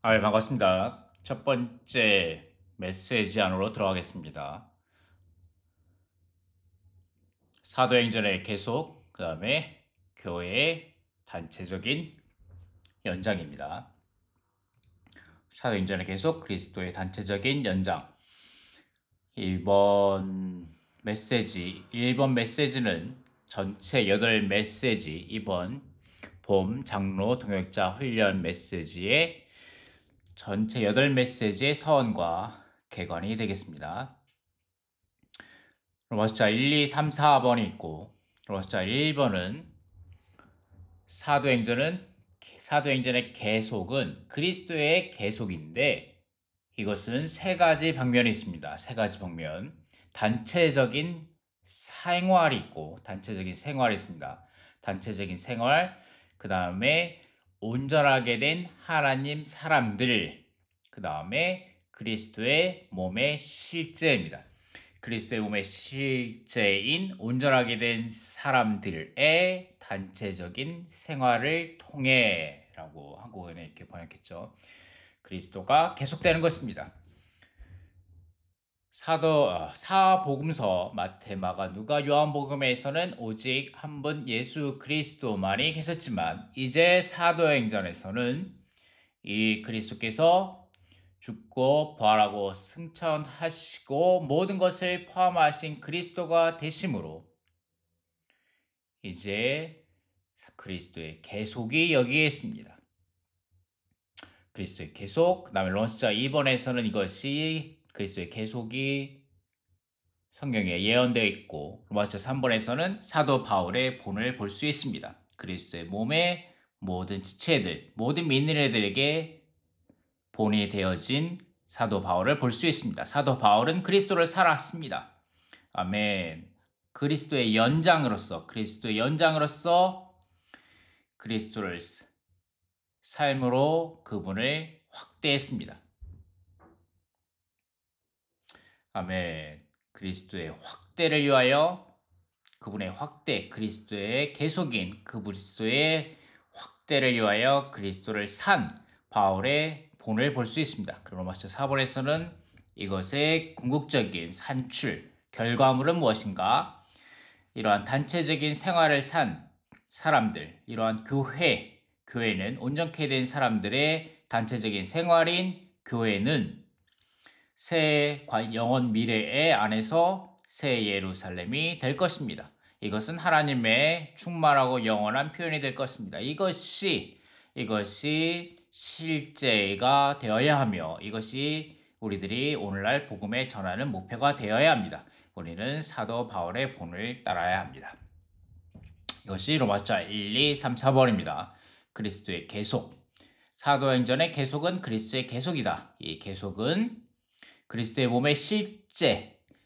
반갑습니다. 첫 번째 메시지 안으로 들어가겠습니다. 사도행전의 계속, 그 다음에 교회의 단체적인 연장입니다. 사도행전의 계속, 그리스도의 단체적인 연장. 이번 1번 메시지는 전체 8메시지, 이번 봄 장로 동역자 훈련 메시지의 전체 8메시지의 서원과 개관이 되겠습니다. 로마숫자 1, 2, 3, 4번이 있고 로마숫자 1번은 사도행전의 계속은 그리스도의 계속인데 이것은 세 가지 방면이 있습니다. 세 가지 방면. 단체적인 생활이 있고 단체적인 생활이 있습니다. 단체적인 생활, 그 다음에 온전하게 된 하나님 사람들, 그 다음에 그리스도의 몸의 실제입니다. 그리스도의 몸의 실제인 온전하게 된 사람들의 단체적인 생활을 통해 라고 한국어는 이렇게 번역했죠. 그리스도가 계속되는 것입니다. 사복음서 마태, 마가, 누가, 요한복음에서는 오직 한 분 예수 그리스도만이 계셨지만 이제 사도행전에서는 이 그리스도께서 죽고 부활하고 승천하시고 모든 것을 포함하신 그리스도가 되심으로 이제 그리스도의 계속이 여기에 있습니다. 그리스도의 계속, 그 다음에 로마서 2번에서는 이것이 그리스도의 계속이 성경에 예언되어 있고 로마서 3번에서는 사도 바울의 본을 볼 수 있습니다. 그리스도의 몸의 모든 지체들, 모든 민들에게 본이 되어진 사도 바울을 볼 수 있습니다. 사도 바울은 그리스도를 살았습니다. 아멘. 그리스도의 연장으로서 그리스도를 삶으로 그분을 확대했습니다. 아멘. 그리스도의 확대를 위하여 그분의 확대, 그리스도의 계속인 그리스도의 확대를 위하여 그리스도를 산 바울의 본을 볼 수 있습니다. 로마서 4번에서는 이것의 궁극적인 산출, 결과물은 무엇인가? 이러한 단체적인 생활을 산 사람들, 이러한 교회는 온전케 된 사람들의 단체적인 생활인 교회는 새 영원 미래의 안에서 새 예루살렘이 될 것입니다. 이것은 하나님의 충만하고 영원한 표현이 될 것입니다. 이것이 실제가 되어야 하며 이것이 우리들이 오늘날 복음에 전하는 목표가 되어야 합니다. 우리는 사도 바울의 본을 따라야 합니다. 이것이 로마서 1, 2, 3, 4번입니다. 그리스도의 계속. 사도행전의 계속은 그리스도의 계속이다. 이 계속은 그리스도의 몸의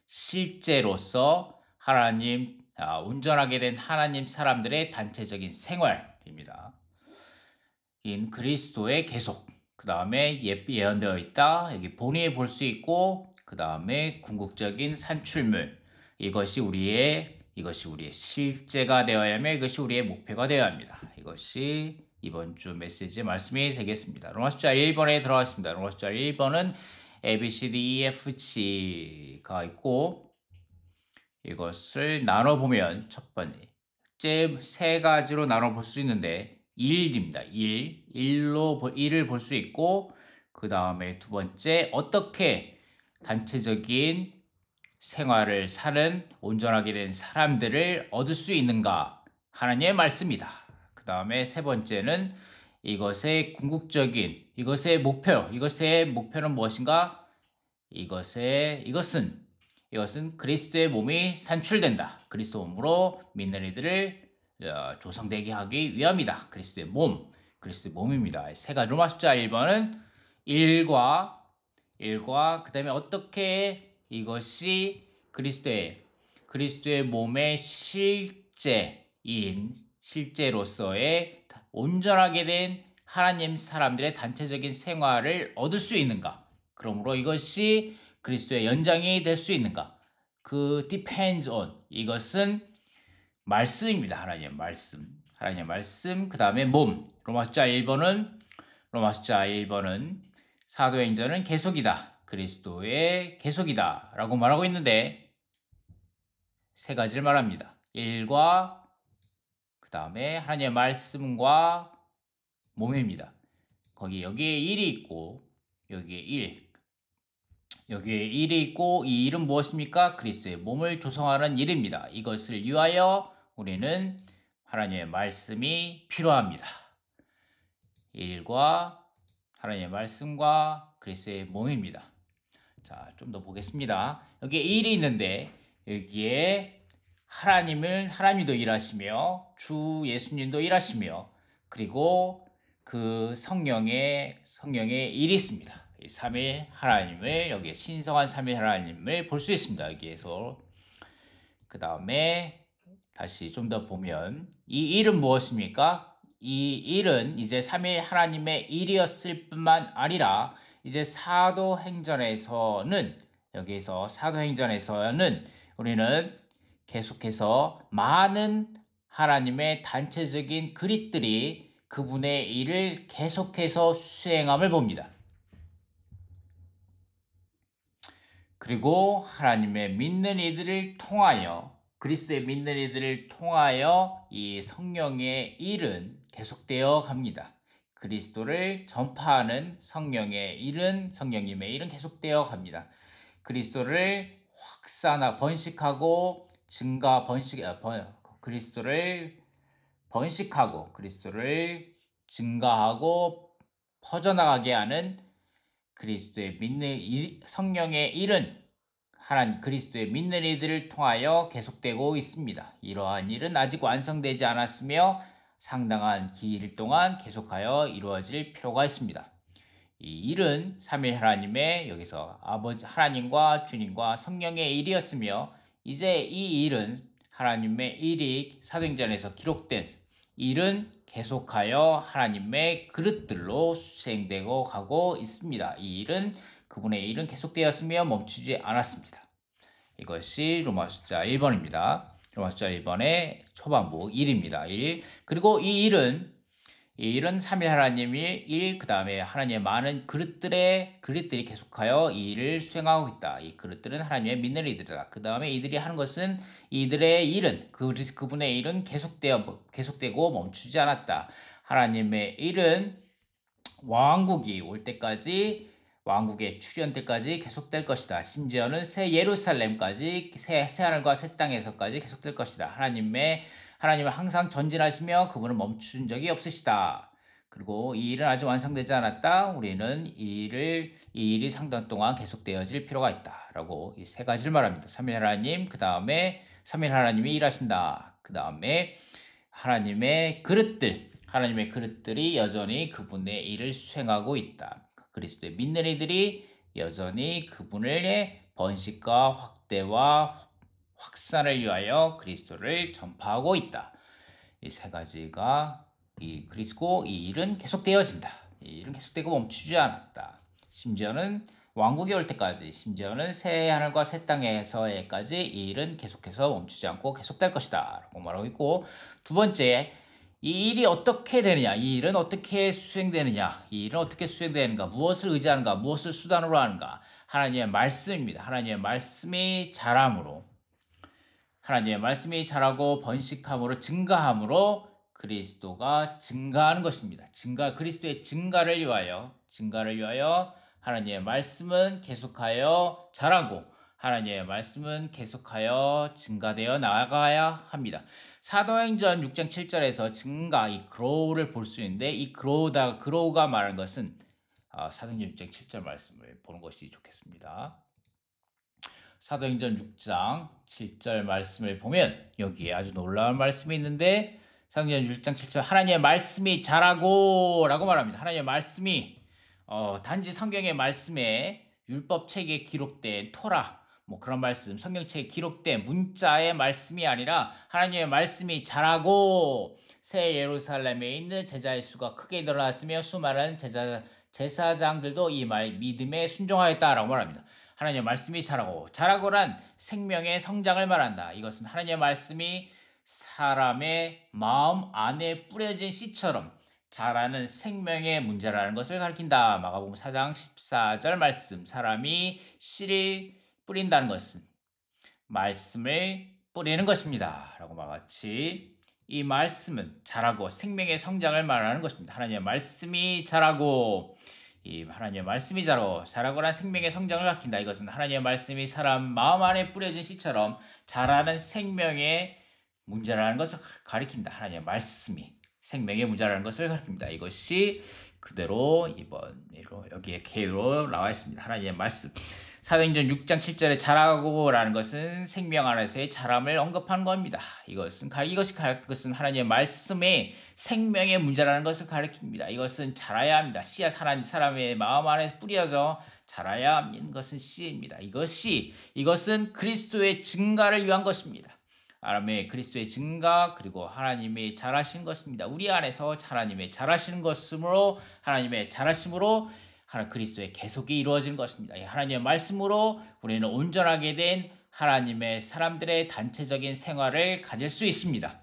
실제로서 온전하게 된 하나님 사람들의 단체적인 생활입니다. 인 그리스도의 계속. 그 다음에 예언되어 있다. 여기 본의에 볼 수 있고, 그 다음에 궁극적인 산출물. 이것이 우리의 실제가 되어야 하며 이것이 우리의 목표가 되어야 합니다. 이것이 이번 주 메시지 말씀이 되겠습니다. 로마서 1번에 들어가겠습니다. 로마서 1번은 A, B, C, D, E, F, G가 있고 이것을 나눠보면 첫 번째 세 가지로 나눠볼 수 있는데 1입니다. 1을 볼 수 있고 그 다음에 두 번째 어떻게 단체적인 생활을 사는 온전하게 된 사람들을 얻을 수 있는가 하나님의 말씀이다. 그 다음에 세 번째는 이것의 목표는 무엇인가? 이것은 그리스도의 몸이 산출된다. 그리스도 몸으로 믿는 이들을 조성되게 하기 위함이다. 그리스도의 몸입니다. 세 가지 로마숫자 1번은 1과 그 다음에 어떻게 이것이 그리스도의 몸의 실제로서의 온전하게 된 하나님 사람들의 단체적인 생활을 얻을 수 있는가? 그러므로 이것이 그리스도의 연장이 될 수 있는가? 그 depends on 이것은 말씀입니다. 하나님의 말씀. 그 다음에 몸. 로마숫자 1번은 로마 숫자 1번은 사도행전은 계속이다. 그리스도의 계속이다. 라고 말하고 있는데 세 가지를 말합니다. 1과 그 다음에 하나님의 말씀과 몸입니다. 여기에 1이 있고 여기에 1 여기에 1이 있고 이 1은 무엇입니까? 그리스도의 몸을 조성하는 일입니다. 이것을 위하여 우리는 하나님의 말씀이 필요합니다. 1과 하나님의 말씀과 그리스도의 몸입니다. 자, 좀 더 보겠습니다. 여기에 1이 있는데 여기에 하나님도 일하시며 주 예수님도 일하시며 그리고 그 성령의 일이 있습니다. 이 삼위 하나님을 여기에 신성한 삼위 하나님을 볼 수 있습니다. 여기에서 그 다음에 다시 좀 더 보면 이 일은 무엇입니까? 이 일은 이제 삼위 하나님의 일이었을 뿐만 아니라 이제 사도행전에서는 우리는 계속해서 많은 하나님의 단체적인 그릇들이 그분의 일을 계속해서 수행함을 봅니다. 그리고 하나님의 믿는 이들을 통하여 그리스도의 믿는 이들을 통하여 이 성령의 일은 계속되어 갑니다. 그리스도를 전파하는 성령님의 일은 계속되어 갑니다. 그리스도를 번식하고 그리스도를 증가하고 퍼져나가게 하는 성령의 일은 그리스도의 믿는 이들을 통하여 계속되고 있습니다. 이러한 일은 아직 완성되지 않았으며 상당한 기일 동안 계속하여 이루어질 필요가 있습니다. 이 일은 삼위 하나님의 여기서 아버지 하나님과 주님과 성령의 일이었으며 이제 이 일은 하나님의 일이 사도행전에서 기록된 일은 계속하여 하나님의 그릇들로 수행되고 가고 있습니다. 이 일은 그분의 일은 계속되었으며 멈추지 않았습니다. 이것이 로마 숫자 1번입니다. 로마 숫자 1번의 초반부 1입니다. 1. 그리고 이 일은 삼위 하나님의 일, 그 다음에 하나님의 많은 그릇들이 계속하여 이 일을 수행하고 있다. 이 그릇들은 하나님의 믿는 이들이다. 그 다음에 이들이 하는 것은 이들의 일은, 그분의 일은 계속되고 멈추지 않았다. 하나님의 일은 왕국이 올 때까지, 왕국의 출현 때까지 계속될 것이다. 심지어는 새 예루살렘까지, 새 하늘과 새 땅에서까지 계속될 것이다. 하나님은 항상 전진하시며 그분은 멈춘 적이 없으시다. 그리고 이 일은 아직 완성되지 않았다. 우리는 이 일이 상당 동안 계속되어질 필요가 있다. 라고 이 세 가지를 말합니다. 삼위 하나님, 그 다음에 삼위 하나님이 일하신다. 그 다음에 하나님의 그릇들이 여전히 그분의 일을 수행하고 있다. 그리스도의 믿는 이들이 여전히 그분의 번식과 확대와 확산을 위하여 그리스도를 전파하고 있다. 이 세 가지가 그리스도 이 일은 계속되어진다. 이 일은 계속되고 멈추지 않았다. 심지어는 왕국이 올 때까지, 심지어는 새 하늘과 새 땅에서까지 이 일은 계속해서 멈추지 않고 계속될 것이다. 라고 말하고 있고, 두 번째, 이 일이 어떻게 되느냐, 이 일은 어떻게 수행되느냐, 이 일은 어떻게 수행되는가, 무엇을 의지하는가, 무엇을 수단으로 하는가, 하나님의 말씀입니다. 하나님의 말씀이 자라고 번식함으로 증가함으로 그리스도가 증가하는 것입니다. 그리스도의 증가를 위하여 하나님의 말씀은 계속하여 자라고 하나님의 말씀은 계속하여 증가되어 나아가야 합니다. 사도행전 6장 7절에서 이 grow를 볼 수 있는데 이 grow가 말하는 것은 사도행전 6장 7절 말씀을 보는 것이 좋겠습니다. 사도행전 6장 7절 말씀을 보면 여기에 아주 놀라운 말씀이 있는데 사도행전 6장 7절 하나님의 말씀이 자라고 라고 말합니다. 하나님의 말씀이 단지 성경의 말씀에 율법책에 기록된 토라 그런 말씀 성경책에 기록된 문자의 말씀이 아니라 하나님의 말씀이 자라고 새 예루살렘에 있는 제자의 수가 크게 늘어났으며 수많은 제사장들도 이 믿음에 순종하였다라고 말합니다. 하나님의 말씀이 자라고란 생명의 성장을 말한다. 이것은 하나님의 말씀이 사람의 마음 안에 뿌려진 씨처럼 자라는 생명의 문제라는 것을 가리킨다. 마가복음 4장 14절 말씀. 사람이 씨를 뿌린다는 것은 말씀을 뿌리는 것입니다. 라고 말같이 이 말씀은 자라고 생명의 성장을 말하는 것입니다. 하나님의 말씀이 자라고 이 하나님의 말씀이 자라고란 생명의 성장을 가리킨다. 이것은 하나님의 말씀이 사람 마음 안에 뿌려진 씨처럼 자라는 생명의 문제라는 것을 가리킨다. 하나님의 말씀이 생명의 문제라는 것을 가리킵니다. 이것이 그대로 여기에 개요로 나와 있습니다. 하나님의 말씀. 사도행전 6장 7절에 자라고라는 것은 생명 안에서의 자람을 언급하는 겁니다. 이것은 하나님의 말씀의 생명의 문제라는 것을 가리킵니다. 이것은 자라야 합니다. 씨앗 사람의 마음 안에 뿌려져 자라야 하는 것은 씨입니다. 이것은 그리스도의 증가를 위한 것입니다. 그리스도의 증가 그리고 하나님의 자라신 것입니다. 우리 안에서 하나님의 자라시는 것으로 하나님의 자라심으로 그리스도의 계속이 이루어지는 것입니다. 하나님의 말씀으로 우리는 온전하게 된 하나님의 사람들의 단체적인 생활을 가질 수 있습니다.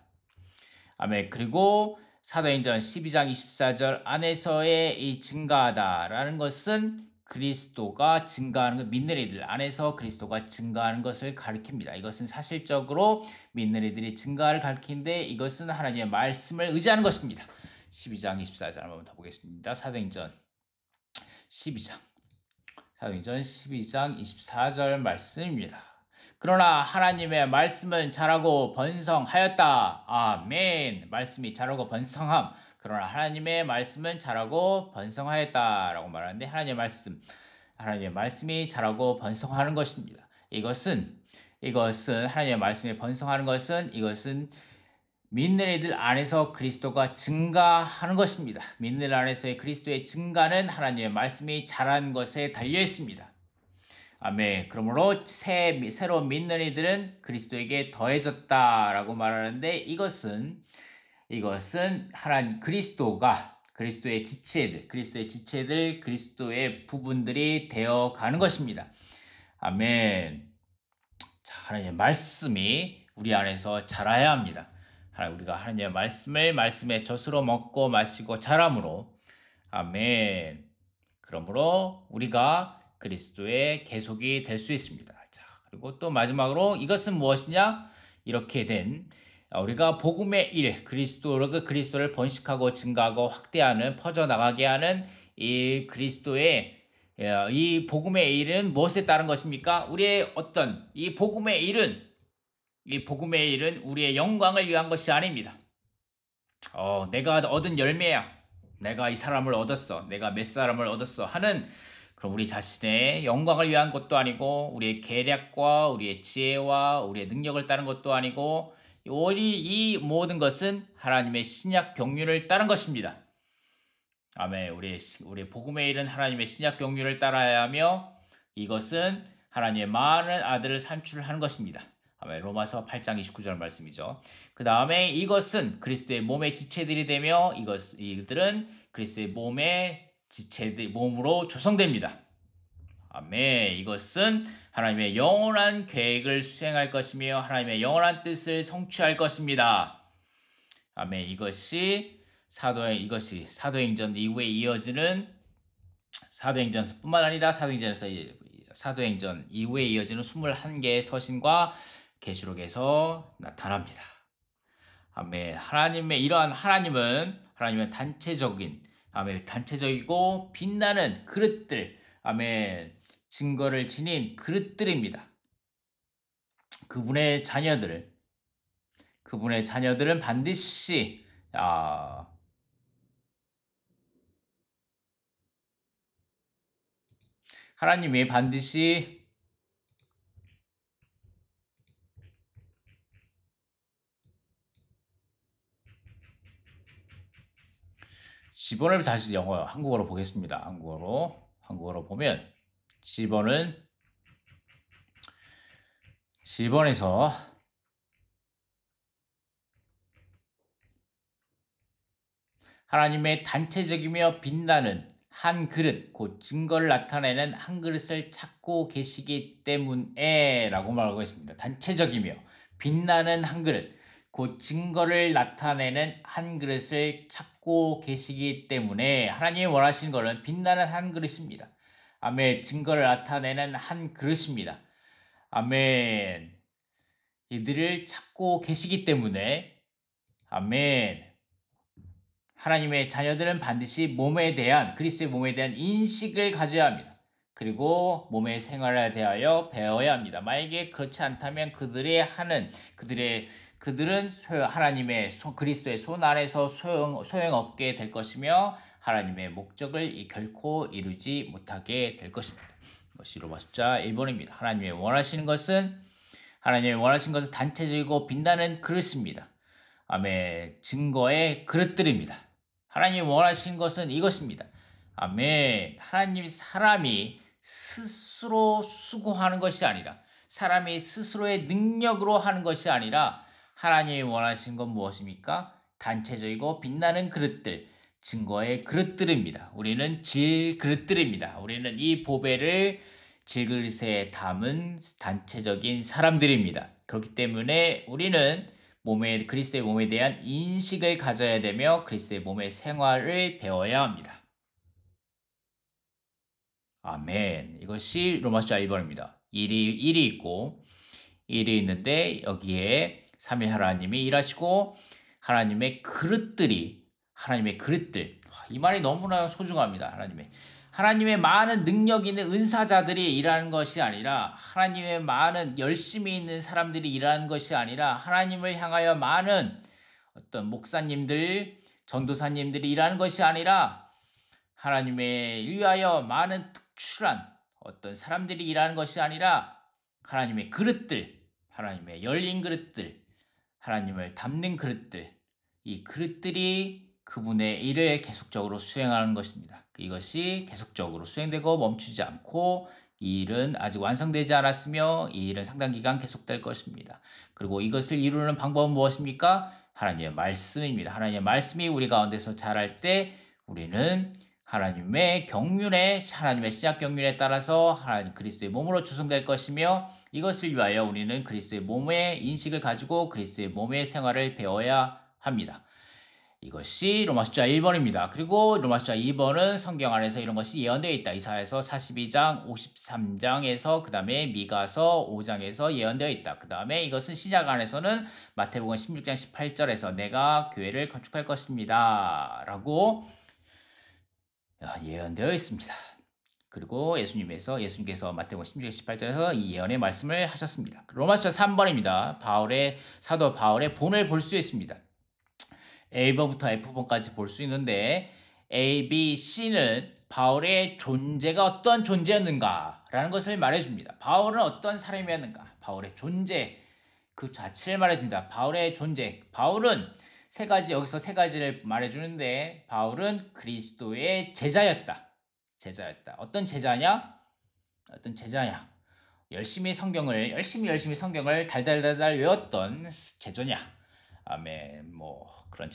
아멘. 그리고 사도행전 12장 24절 안에서의 이 증가하다라는 것은 그리스도가 증가하는 것, 믿는 이들 안에서 그리스도가 증가하는 것을 가리킵니다. 이것은 사실적으로 믿는 이들이 증가를 가리키는데 이것은 하나님의 말씀을 의지하는 것입니다. 12장 24절 한번 더 보겠습니다. 사도행전 12장 24절 말씀입니다. 그러나 하나님의 말씀은 자라고 번성하였다. 아멘. 말씀이 자라고 번성함. 그러나 하나님의 말씀은 자라고 번성하였다 라고 말하는데 하나님의 말씀이 자라고 번성하는 것입니다. 이것은 하나님의 말씀이 번성하는 것은 이것은 믿는 이들 안에서 그리스도가 증가하는 것입니다. 믿는 이들 안에서의 그리스도의 증가는 하나님의 말씀이 자란 것에 달려 있습니다. 아멘. 그러므로 새로 믿는 이들은 그리스도에게 더해졌다라고 말하는데 이것은 그리스도의 지체들, 그리스도의 부분들이 되어 가는 것입니다. 아멘. 자, 하나님의 말씀이 우리 안에서 자라야 합니다. 우리가 하나님의 말씀의 젖으로 먹고 마시고 자람으로 아멘. 그러므로 우리가 그리스도의 계속이 될 수 있습니다. 자, 그리고 또 마지막으로 이것은 무엇이냐? 이렇게 된 우리가 복음의 일, 그리스도를 번식하고 증가하고 확대하는 퍼져나가게 하는 이 그리스도의 이 복음의 일은 무엇에 따른 것입니까? 이 복음의 일은 우리의 영광을 위한 것이 아닙니다. 내가 얻은 열매야. 내가 이 사람을 얻었어. 내가 몇 사람을 얻었어. 하는 그럼 우리 자신의 영광을 위한 것도 아니고 우리의 계략과 우리의 지혜와 우리의 능력을 따른 것도 아니고 이 모든 것은 하나님의 신약 경륜을 따른 것입니다. 아멘. 우리 복음의 일은 하나님의 신약 경륜을 따라야 하며 이것은 하나님의 많은 아들을 산출하는 것입니다. 아멘. 로마서 8장 29절 말씀이죠. 그 다음에 이것은 그리스도의 몸의 지체들이 되며 이들은 그리스도의 몸으로 조성됩니다. 아멘. 이것은 하나님의 영원한 계획을 수행할 것이며 하나님의 영원한 뜻을 성취할 것입니다. 아멘. 이것이 사도행전 이후에 이어지는 사도행전뿐만 아니라 사도행전 이후에 이어지는 21개의 서신과 계시록에서 나타납니다. 아멘. 하나님은 단체적이고 빛나는 그릇들, 아멘, 증거를 지닌 그릇들입니다. 그분의 자녀들은 반드시 하나님이 반드시 지번을 다시 한국어로 보겠습니다. 한국어로 보면 지번에서 하나님의 단체적이며 빛나는 한 그릇, 곧 증거를 나타내는 한 그릇을 찾고 계시기 때문에 라고 말하고 있습니다. 단체적이며 빛나는 한 그릇, 곧 증거를 나타내는 한 그릇을 찾고 찾고 계시기 때문에 하나님이 원하시는 것은 빛나는 한 그릇입니다. 아멘. 증거를 나타내는 한 그릇입니다. 아멘. 이들을 찾고 계시기 때문에 아멘. 하나님의 자녀들은 반드시 몸에 대한 그리스도의 몸에 대한 인식을 가져야 합니다. 그리고 몸의 생활에 대하여 배워야 합니다. 만약에 그렇지 않다면 그들은 하나님의 그리스도의 손 아래서 소용없게 될 것이며 하나님의 목적을 결코 이루지 못하게 될 것입니다. 이것이 로마 숫자 1번입니다. 하나님이 원하시는 것은 단체적이고 빛나는 그릇입니다. 아멘. 증거의 그릇들입니다. 하나님이 원하시는 것은 이것입니다. 아멘. 사람이 스스로 수고하는 것이 아니라, 사람이 스스로의 능력으로 하는 것이 아니라, 하나님이 원하시는 건 무엇입니까? 단체적이고 빛나는 그릇들, 증거의 그릇들입니다. 우리는 질그릇들입니다. 우리는 이 보배를 질그릇에 담은 단체적인 사람들입니다. 그렇기 때문에 우리는 그리스도의 몸에 대한 인식을 가져야 되며 그리스도의 몸의 생활을 배워야 합니다. 아멘. 이것이 로마서 1번입니다. 일이 있는데 여기에 삼위 하나님이 일하시고 하나님의 그릇들, 이 말이 너무나 소중합니다. 하나님의 많은 능력 있는 은사자들이 일하는 것이 아니라, 하나님의 많은 열심히 있는 사람들이 일하는 것이 아니라, 하나님을 향하여 많은 어떤 목사님들, 전도사님들이 일하는 것이 아니라, 하나님의 위하여 많은 특출한 어떤 사람들이 일하는 것이 아니라, 하나님의 그릇들, 하나님의 열린 그릇들, 하나님을 담는 그릇들, 이 그릇들이 그분의 일을 계속적으로 수행하는 것입니다. 이것이 계속적으로 수행되고 멈추지 않고 이 일은 아직 완성되지 않았으며 이 일은 상당 기간 계속될 것입니다. 그리고 이것을 이루는 방법은 무엇입니까? 하나님의 말씀입니다. 하나님의 말씀이 우리 가운데서 자랄 때 우리는 하나님의 신약 경륜에 따라서 하나님 그리스도의 몸으로 조성될 것이며, 이것을 위하여 우리는 그리스도의 몸의 인식을 가지고 그리스도의 몸의 생활을 배워야 합니다. 이것이 로마 숫자 1번입니다. 그리고 로마 숫자 2번은 성경 안에서 이런 것이 예언되어 있다. 이사야서 42장, 53장에서 그 다음에 미가서 5장에서 예언되어 있다. 그 다음에 이것은 신약 안에서는 마태복음 16장 18절에서 내가 교회를 건축할 것입니다. 라고 예언되어 있습니다. 그리고 예수님께서 마태복음 16장 18절에서 이 예언의 말씀을 하셨습니다. 로마 숫자 3번입니다. 사도 바울의 본을 볼 수 있습니다. A번부터 F번까지 볼 수 있는데 A, B, C는 바울의 존재가 어떤 존재였는가 라는 것을 말해줍니다. 바울은 어떤 사람이었는가, 바울의 존재 그 자체를 말해줍니다. 바울의 존재, 바울은 여기서 세 가지를 말해주는데, 바울은 그리스도의 제자였다. 어떤 제자냐? 열심히 성경을 달달달달 외웠던 제자냐? 아멘. 그런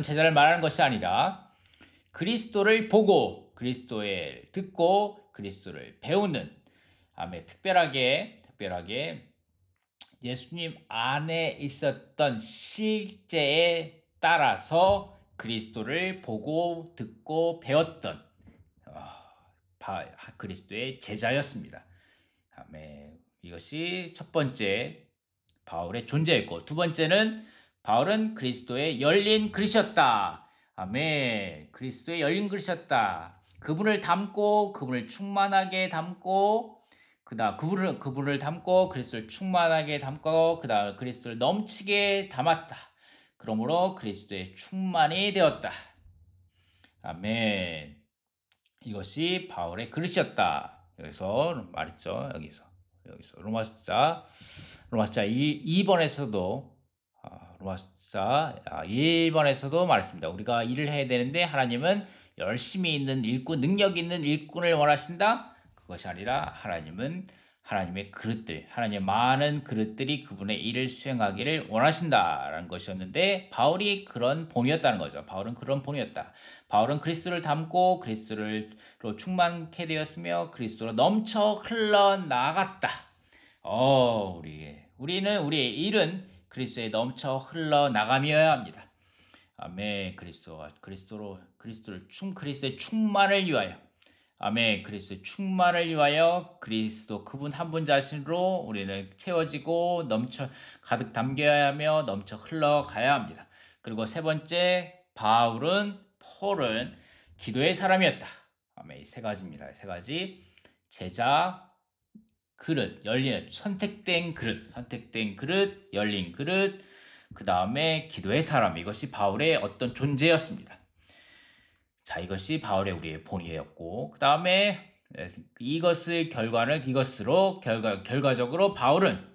제자를 말하는 것이 아니라, 그리스도를 보고 그리스도를 듣고 그리스도를 배우는, 아멘. 특별하게 예수님 안에 있었던 실제에 따라서 그리스도를 보고 듣고 배웠던 그리스도의 제자였습니다. 아멘. 이것이 첫 번째 바울의 존재였고, 두 번째는 바울은 그리스도의 열린 그릇이었다. 아멘. 그리스도의 열린 그릇이었다. 그분을 충만하게 담고, 그분을 담고 그리스도를 충만하게 담고, 그다음 그리스도를 넘치게 담았다. 그러므로 그리스도의 충만이 되었다. 아멘. 이것이 바울의 그릇이었다. 여기서 말했죠. 여기서 로마 숫자 2번에서도 로마 숫자 1번에서도 말했습니다. 우리가 일을 해야 되는데 하나님은 열심히 있는 일꾼, 능력 있는 일꾼을 원하신다. 그것이 아니라 하나님은 하나님의 많은 그릇들이 그분의 일을 수행하기를 원하신다라는 것이었는데, 바울이 그런 본이었다는 거죠. 바울은 그런 본이었다. 바울은 그리스도를 담고 그리스도로 충만케 되었으며 그리스도로 넘쳐 흘러나갔다. 우리의 일은 그리스도에 넘쳐 흘러나가며야 합니다. 아멘. 그리스도의 충만을 위하여. 아멘. 그리스도의 충만을 위하여 그리스도 그분 한 분 자신으로 우리는 채워지고 넘쳐 가득 담겨야 하며 넘쳐 흘러가야 합니다. 그리고 세 번째, 폴은 기도의 사람이었다. 아멘. 이 세 가지입니다. 세 가지. 제자, 그릇, 선택된 그릇, 열린 그릇, 그 다음에 기도의 사람. 이것이 바울의 어떤 존재였습니다. 자, 이것이 바울의 우리의 본이었고, 그 다음에 결과적으로 바울은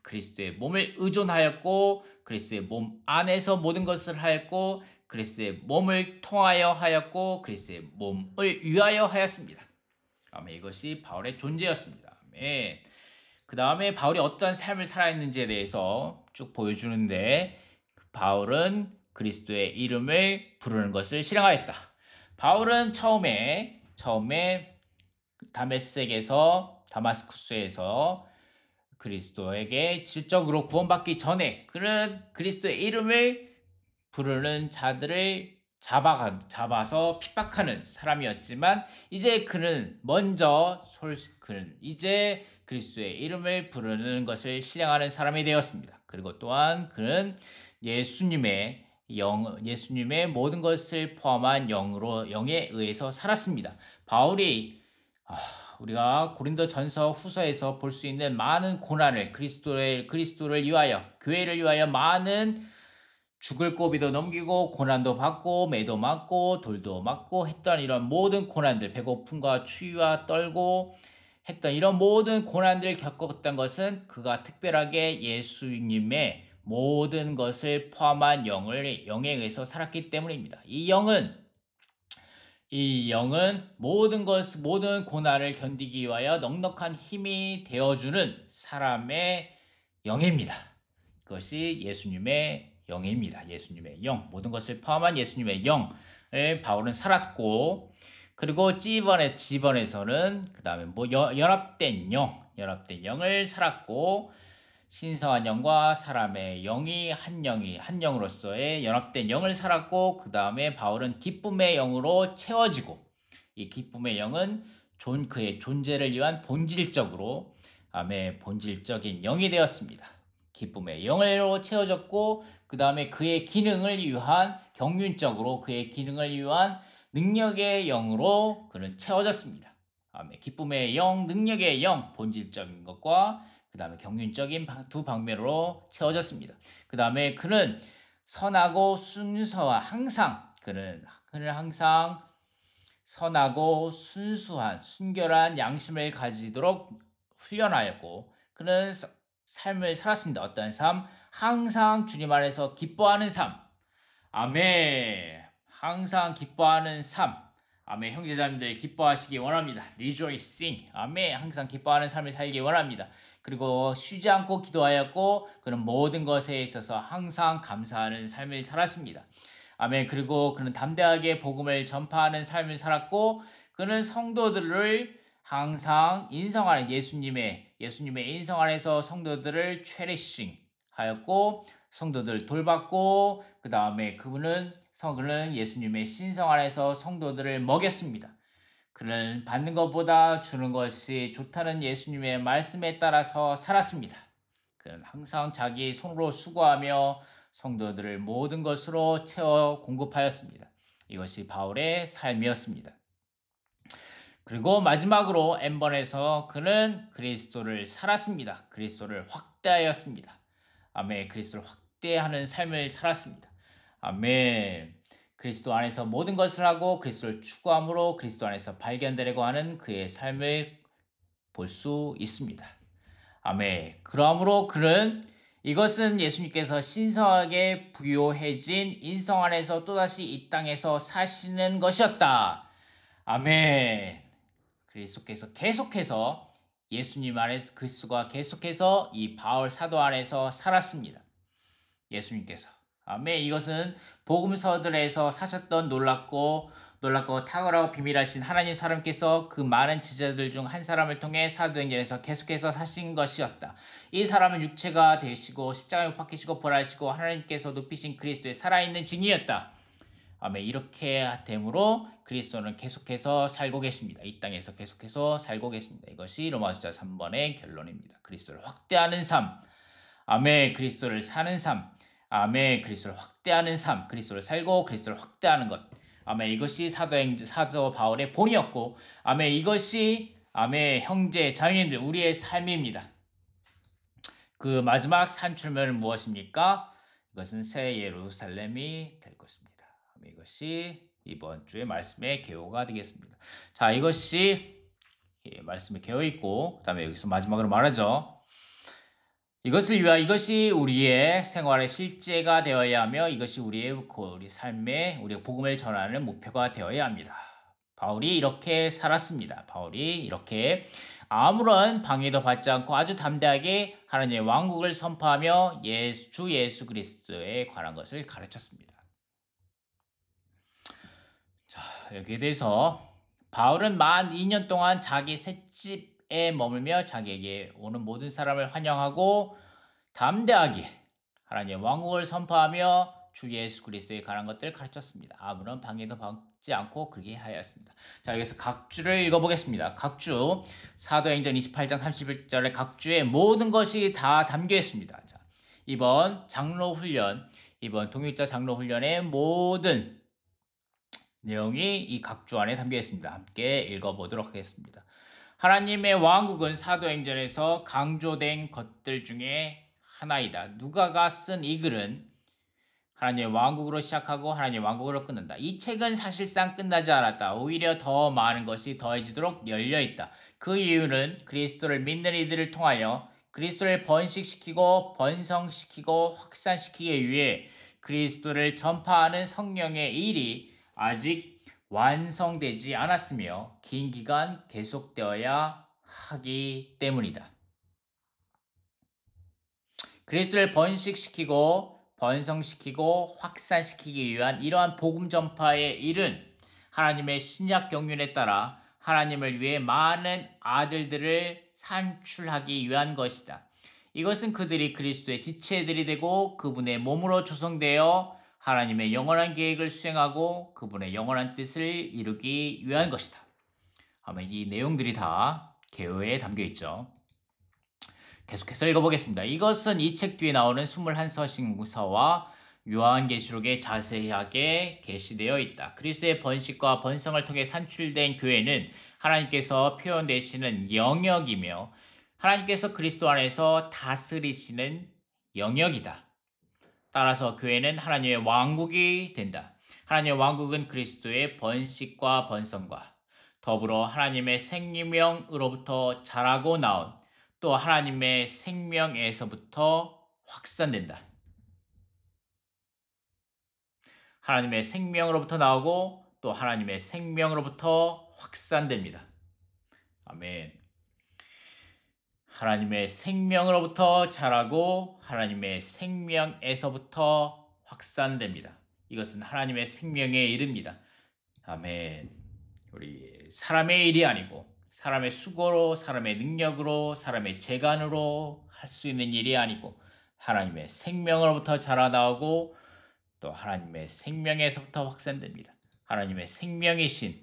그리스도의 몸을 의존하였고, 그리스도의 몸 안에서 모든 것을 하였고, 그리스도의 몸을 통하여 하였고, 그리스도의 몸을 위하여 하였습니다. 아멘. 이것이 바울의 존재였습니다. 아멘. 그 다음에 바울이 어떠한 삶을 살아있는지에 대해서 쭉 보여주는데, 바울은 그리스도의 이름을 부르는 것을 실행하였다. 바울은 처음에 다마스쿠스에서 그리스도에게 질적으로 구원받기 전에 그는 그리스도의 이름을 부르는 자들을 잡아서 핍박하는 사람이었지만, 이제 그는 이제 그리스도의 이름을 부르는 것을 실행하는 사람이 되었습니다. 그리고 또한 그는 예수님의 모든 것을 포함한 영에 의해서 살았습니다. 바울이 우리가 고린도전서 후서에서 볼 수 있는 많은 고난을 그리스도를 위하여, 교회를 위하여 많은 죽을 고비도 넘기고 고난도 받고 매도 맞고 돌도 맞고 했던 이런 모든 고난들, 배고픔과 추위와 떨고 했던 이런 모든 고난들을 겪었던 것은 그가 특별하게 예수님의 모든 것을 포함한 영에 의해서 살았기 때문입니다. 이 영은 모든 고난을 견디기 위하여 넉넉한 힘이 되어주는 사람의 영입니다. 그것이 예수님의 영입니다. 예수님의 영, 모든 것을 포함한 예수님의 영을 바울은 살았고, 그리고 지번에서는 그 다음에 연합된 영을 살았고, 신성한 영과 사람의 영이 한 영으로서의 연합된 영을 살았고, 그 다음에 바울은 기쁨의 영으로 채워지고, 이 기쁨의 영은 그의 존재를 위한 본질적인 영이 되었습니다. 기쁨의 영으로 채워졌고, 그 다음에 그의 기능을 위한 능력의 영으로 그는 채워졌습니다. 기쁨의 영, 능력의 영, 본질적인 것과 그 다음에 경륜적인 두 방면으로 채워졌습니다. 그 다음에 그는 선하고 그는 항상 선하고 순결한 양심을 가지도록 훈련하였고, 그는 삶을 살았습니다. 어떤 삶? 항상 주님 안에서 기뻐하는 삶. 아멘. 항상 기뻐하는 삶. 아멘. 형제자매들 기뻐하시기 원합니다. Rejoicing. 아멘. 항상 기뻐하는 삶을 살기 원합니다. 그리고 쉬지 않고 기도하였고, 그는 모든 것에 있어서 항상 감사하는 삶을 살았습니다. 아멘. 그리고 그는 담대하게 복음을 전파하는 삶을 살았고, 그는 성도들을 항상 인성하는 예수님의 인성 안에서 성도들을 체리싱 하였고, 성도들 돌봤고, 그 다음에 그는 예수님의 신성 안에서 성도들을 먹였습니다. 그는 받는 것보다 주는 것이 좋다는 예수님의 말씀에 따라서 살았습니다. 그는 항상 자기 손으로 수고하며 성도들을 모든 것으로 채워 공급하였습니다. 이것이 바울의 삶이었습니다. 그리고 마지막으로 N번에서 그는 그리스도를 살았습니다. 그리스도를 확대하였습니다. 아멘. 그리스도를 확대하는 삶을 살았습니다. 아멘. 그리스도 안에서 모든 것을 하고 그리스도를 추구함으로 그리스도 안에서 발견되려고 하는 그의 삶을 볼 수 있습니다. 아멘. 그러므로 이것은 예수님께서 신성하게 부요해진 인성 안에서 또다시 이 땅에서 사시는 것이었다. 아멘. 그리스도께서 계속해서 예수님 안에서 그리스도가 계속해서 이 바울 사도 안에서 살았습니다. 예수님께서. 아멘. 이것은 복음서들에서 사셨던 놀랍고 놀랍고 탁월하고 비밀하신 하나님 사람께서 그 많은 제자들 중 한 사람을 통해 사도행전에서 계속해서 사신 것이었다. 이 사람은 육체가 되시고 십자가에 못 박히시고 부활하시고 하나님께서 높이신 그리스도의 살아있는 증인이었다. 아멘. 이렇게 됨으로 그리스도는 계속해서 살고 계십니다. 이 땅에서 계속해서 살고 계십니다. 이것이 로마서 3번의 결론입니다. 그리스도를 확대하는 삶. 아멘. 그리스도를 사는 삶. 아멘. 그리스도를 확대하는 삶. 그리스도를 살고 그리스도를 확대하는 것. 아멘. 이것이 사도 바울의 본이었고, 아멘. 이것이 아멘. 형제 자매님들 우리의 삶입니다. 그 마지막 산출물은 무엇입니까? 이것은 새 예루살렘이 될 것입니다. 이것이 이번 주의 말씀의 개요가 되겠습니다. 자, 이것이 말씀의 개요 있고, 그 다음에 여기서 마지막으로 말하죠. 이것을 위하여 이것이 우리의 생활의 실제가 되어야 하며 이것이 우리 삶의 우리의 복음을 전하는 목표가 되어야 합니다. 바울이 이렇게 살았습니다. 바울이 이렇게 아무런 방해도 받지 않고 아주 담대하게 하나님의 왕국을 선포하며 주 예수 그리스도에 관한 것을 가르쳤습니다. 자, 여기에 대해서 바울은 만 2년 동안 자기 셋집에 머물며 자기에게 오는 모든 사람을 환영하고 담대하게 하나님의 왕국을 선포하며 주 예수 그리스도에 관한 것들을 가르쳤습니다. 아무런 방해도 받지 않고 그렇게 하였습니다. 자, 여기서 각주를 읽어보겠습니다. 각주, 사도행전 28장 31절에 각주의 모든 것이 다 담겨 있습니다. 자, 이번 장로훈련, 이번 동역자 장로훈련의 모든 내용이 이 각주 안에 담겨 있습니다. 함께 읽어보도록 하겠습니다. 하나님의 왕국은 사도행전에서 강조된 것들 중에 하나이다. 누가가 쓴 이 글은 하나님의 왕국으로 시작하고 하나님의 왕국으로 끝난다. 이 책은 사실상 끝나지 않았다. 오히려 더 많은 것이 더해지도록 열려있다. 그 이유는 그리스도를 믿는 이들을 통하여 그리스도를 번식시키고 번성시키고 확산시키기 위해 그리스도를 전파하는 성령의 일이 아직 완성되지 않았으며 긴 기간 계속되어야 하기 때문이다. 그리스도를 번식시키고 번성시키고 확산시키기 위한 이러한 복음 전파의 일은 하나님의 신약 경륜에 따라 하나님을 위해 많은 아들들을 산출하기 위한 것이다. 이것은 그들이 그리스도의 지체들이 되고 그분의 몸으로 조성되어 하나님의 영원한 계획을 수행하고 그분의 영원한 뜻을 이루기 위한 것이다. 아멘. 이 내용들이 다 개요에 담겨 있죠. 계속해서 읽어보겠습니다. 이것은 이 책 뒤에 나오는 21서신서와 요한계시록에 자세하게 게시되어 있다. 그리스도의 번식과 번성을 통해 산출된 교회는 하나님께서 표현되시는 영역이며 하나님께서 그리스도 안에서 다스리시는 영역이다. 따라서 교회는 하나님의 왕국이 된다. 하나님의 왕국은 그리스도의 번식과 번성과 더불어 하나님의 생명으로부터 자라고 나온 또 하나님의 생명에서부터 확산된다. 하나님의 생명으로부터 나오고 또 하나님의 생명으로부터 확산됩니다. 아멘. 하나님의 생명으로부터 자라고 하나님의 생명에서부터 확산됩니다. 이것은 하나님의 생명에 이릅니다. 아멘. 우리 사람의 일이 아니고 사람의 수고로, 사람의 능력으로, 사람의 재간으로 할 수 있는 일이 아니고 하나님의 생명으로부터 자라나오고 또 하나님의 생명에서부터 확산됩니다. 하나님의 생명이신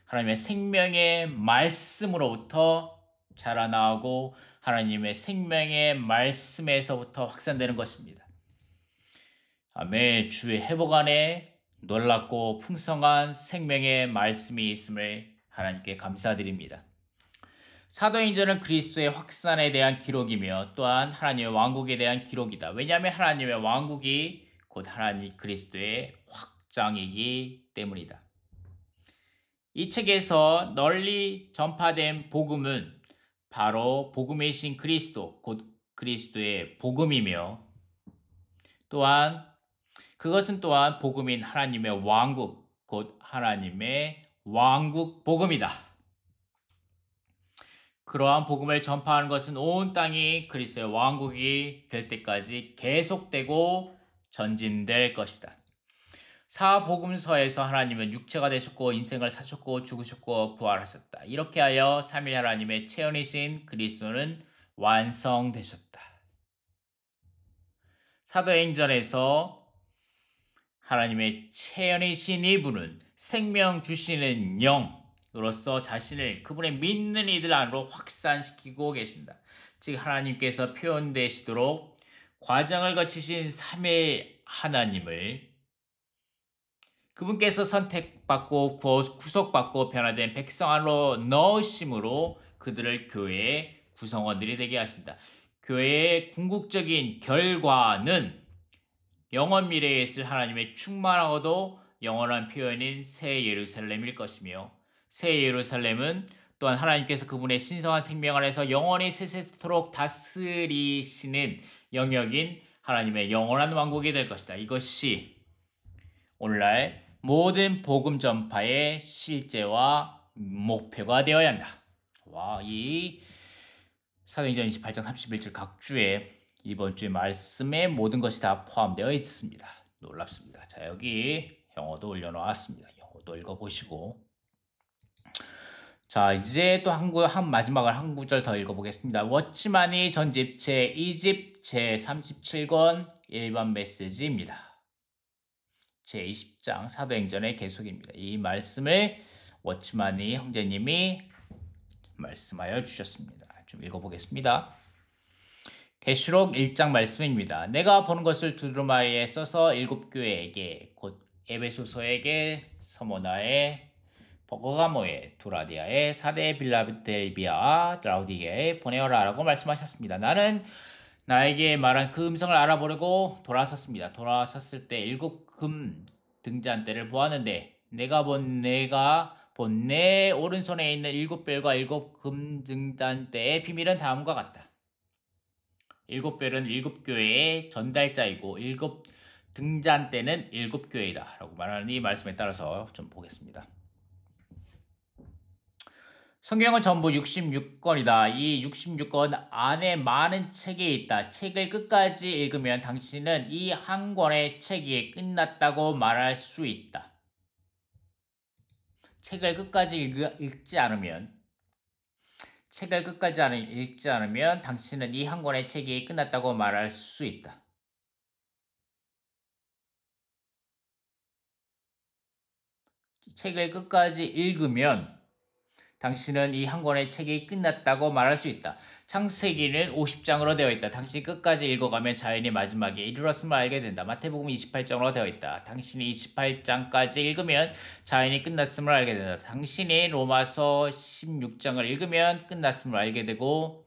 하나님의 생명의 말씀으로부터 자라나오고 하나님의 생명의 말씀에서부터 확산되는 것입니다. 아멘. 주의 회복 안에 놀랍고 풍성한 생명의 말씀이 있음을 하나님께 감사드립니다. 사도행전은 그리스도의 확산에 대한 기록이며 또한 하나님의 왕국에 대한 기록이다. 왜냐하면 하나님의 왕국이 곧 하나님 그리스도의 확장이기 때문이다. 이 책에서 널리 전파된 복음은 바로 복음이신 그리스도, 곧 그리스도의 복음이며 또한 그것은 또한 복음인 하나님의 왕국, 곧 하나님의 왕국 복음이다. 그러한 복음을 전파하는 것은 온 땅이 그리스도의 왕국이 될 때까지 계속되고 전진될 것이다. 사복음서에서 하나님은 육체가 되셨고 인생을 사셨고 죽으셨고 부활하셨다. 이렇게 하여 삼위 하나님의 체현이신 그리스도는 완성되셨다. 사도행전에서 하나님의 체현이신 이분은 생명 주시는 영으로서 자신을 그분의 믿는 이들 안으로 확산시키고 계신다. 즉 하나님께서 표현되시도록 과정을 거치신 삼위 하나님을 그분께서 선택받고 구속받고 변화된 백성 안으로 넣으심으로 그들을 교회의 구성원들이 되게 하신다. 교회의 궁극적인 결과는 영원 미래에 있을 하나님의 충만하고도 영원한 표현인 새 예루살렘일 것이며 새 예루살렘은 또한 하나님께서 그분의 신성한 생명 안에서 영원히 세세토록 다스리시는 영역인 하나님의 영원한 왕국이 될 것이다. 이것이 오늘날 모든 복음 전파의 실제와 목표가 되어야 한다. 와, 이 사도행전 28장 31절 각 주에 이번 주의 말씀에 모든 것이 다 포함되어 있습니다. 놀랍습니다. 자, 여기 영어도 올려놓았습니다. 영어도 읽어보시고. 자, 이제 또 마지막을 한 구절 더 읽어보겠습니다. 워치만이 전집 제2집 제37권 일반 메시지입니다. 제20장 사도행전의 계속입니다. 이 말씀을 워치만이 형제님이 말씀하여 주셨습니다. 좀 읽어보겠습니다. 계시록 1장 말씀입니다. 내가 보는 것을 두루마리에 써서 7교회에게 곧 에베소서에게, 서모나에, 버가모에, 두라디아에, 사대 빌라델비아, 라우디게에 보내어라 라고 말씀하셨습니다. 나는 나에게 말한 그 음성을 알아보려고 돌아섰습니다. 돌아섰을 때 7금 등잔대를 보았는데 내가 본 내 오른손에 있는 7별과 7금 등잔대의 비밀은 다음과 같다. 7별은 7교회의 전달자이고 7 등잔대는 7교회이다 라고 말하는 이 말씀에 따라서 좀 보겠습니다. 성경은 전부 66권이다. 이 66권 안에 많은 책이 있다. 책을 끝까지 읽으면 당신은 이 한 권의 책이 끝났다고 말할 수 있다. 책을 끝까지 읽지 않으면 당신은 이 한 권의 책이 끝났다고 말할 수 있다. 책을 끝까지 읽으면 당신은 이 한 권의 책이 끝났다고 말할 수 있다. 창세기는 50장으로 되어 있다. 당신이 끝까지 읽어가면 자연이 마지막에 이르렀음을 알게 된다. 마태복음 28장으로 되어 있다. 당신이 28장까지 읽으면 자연이 끝났음을 알게 된다. 당신이 로마서 16장을 읽으면 끝났음을 알게 되고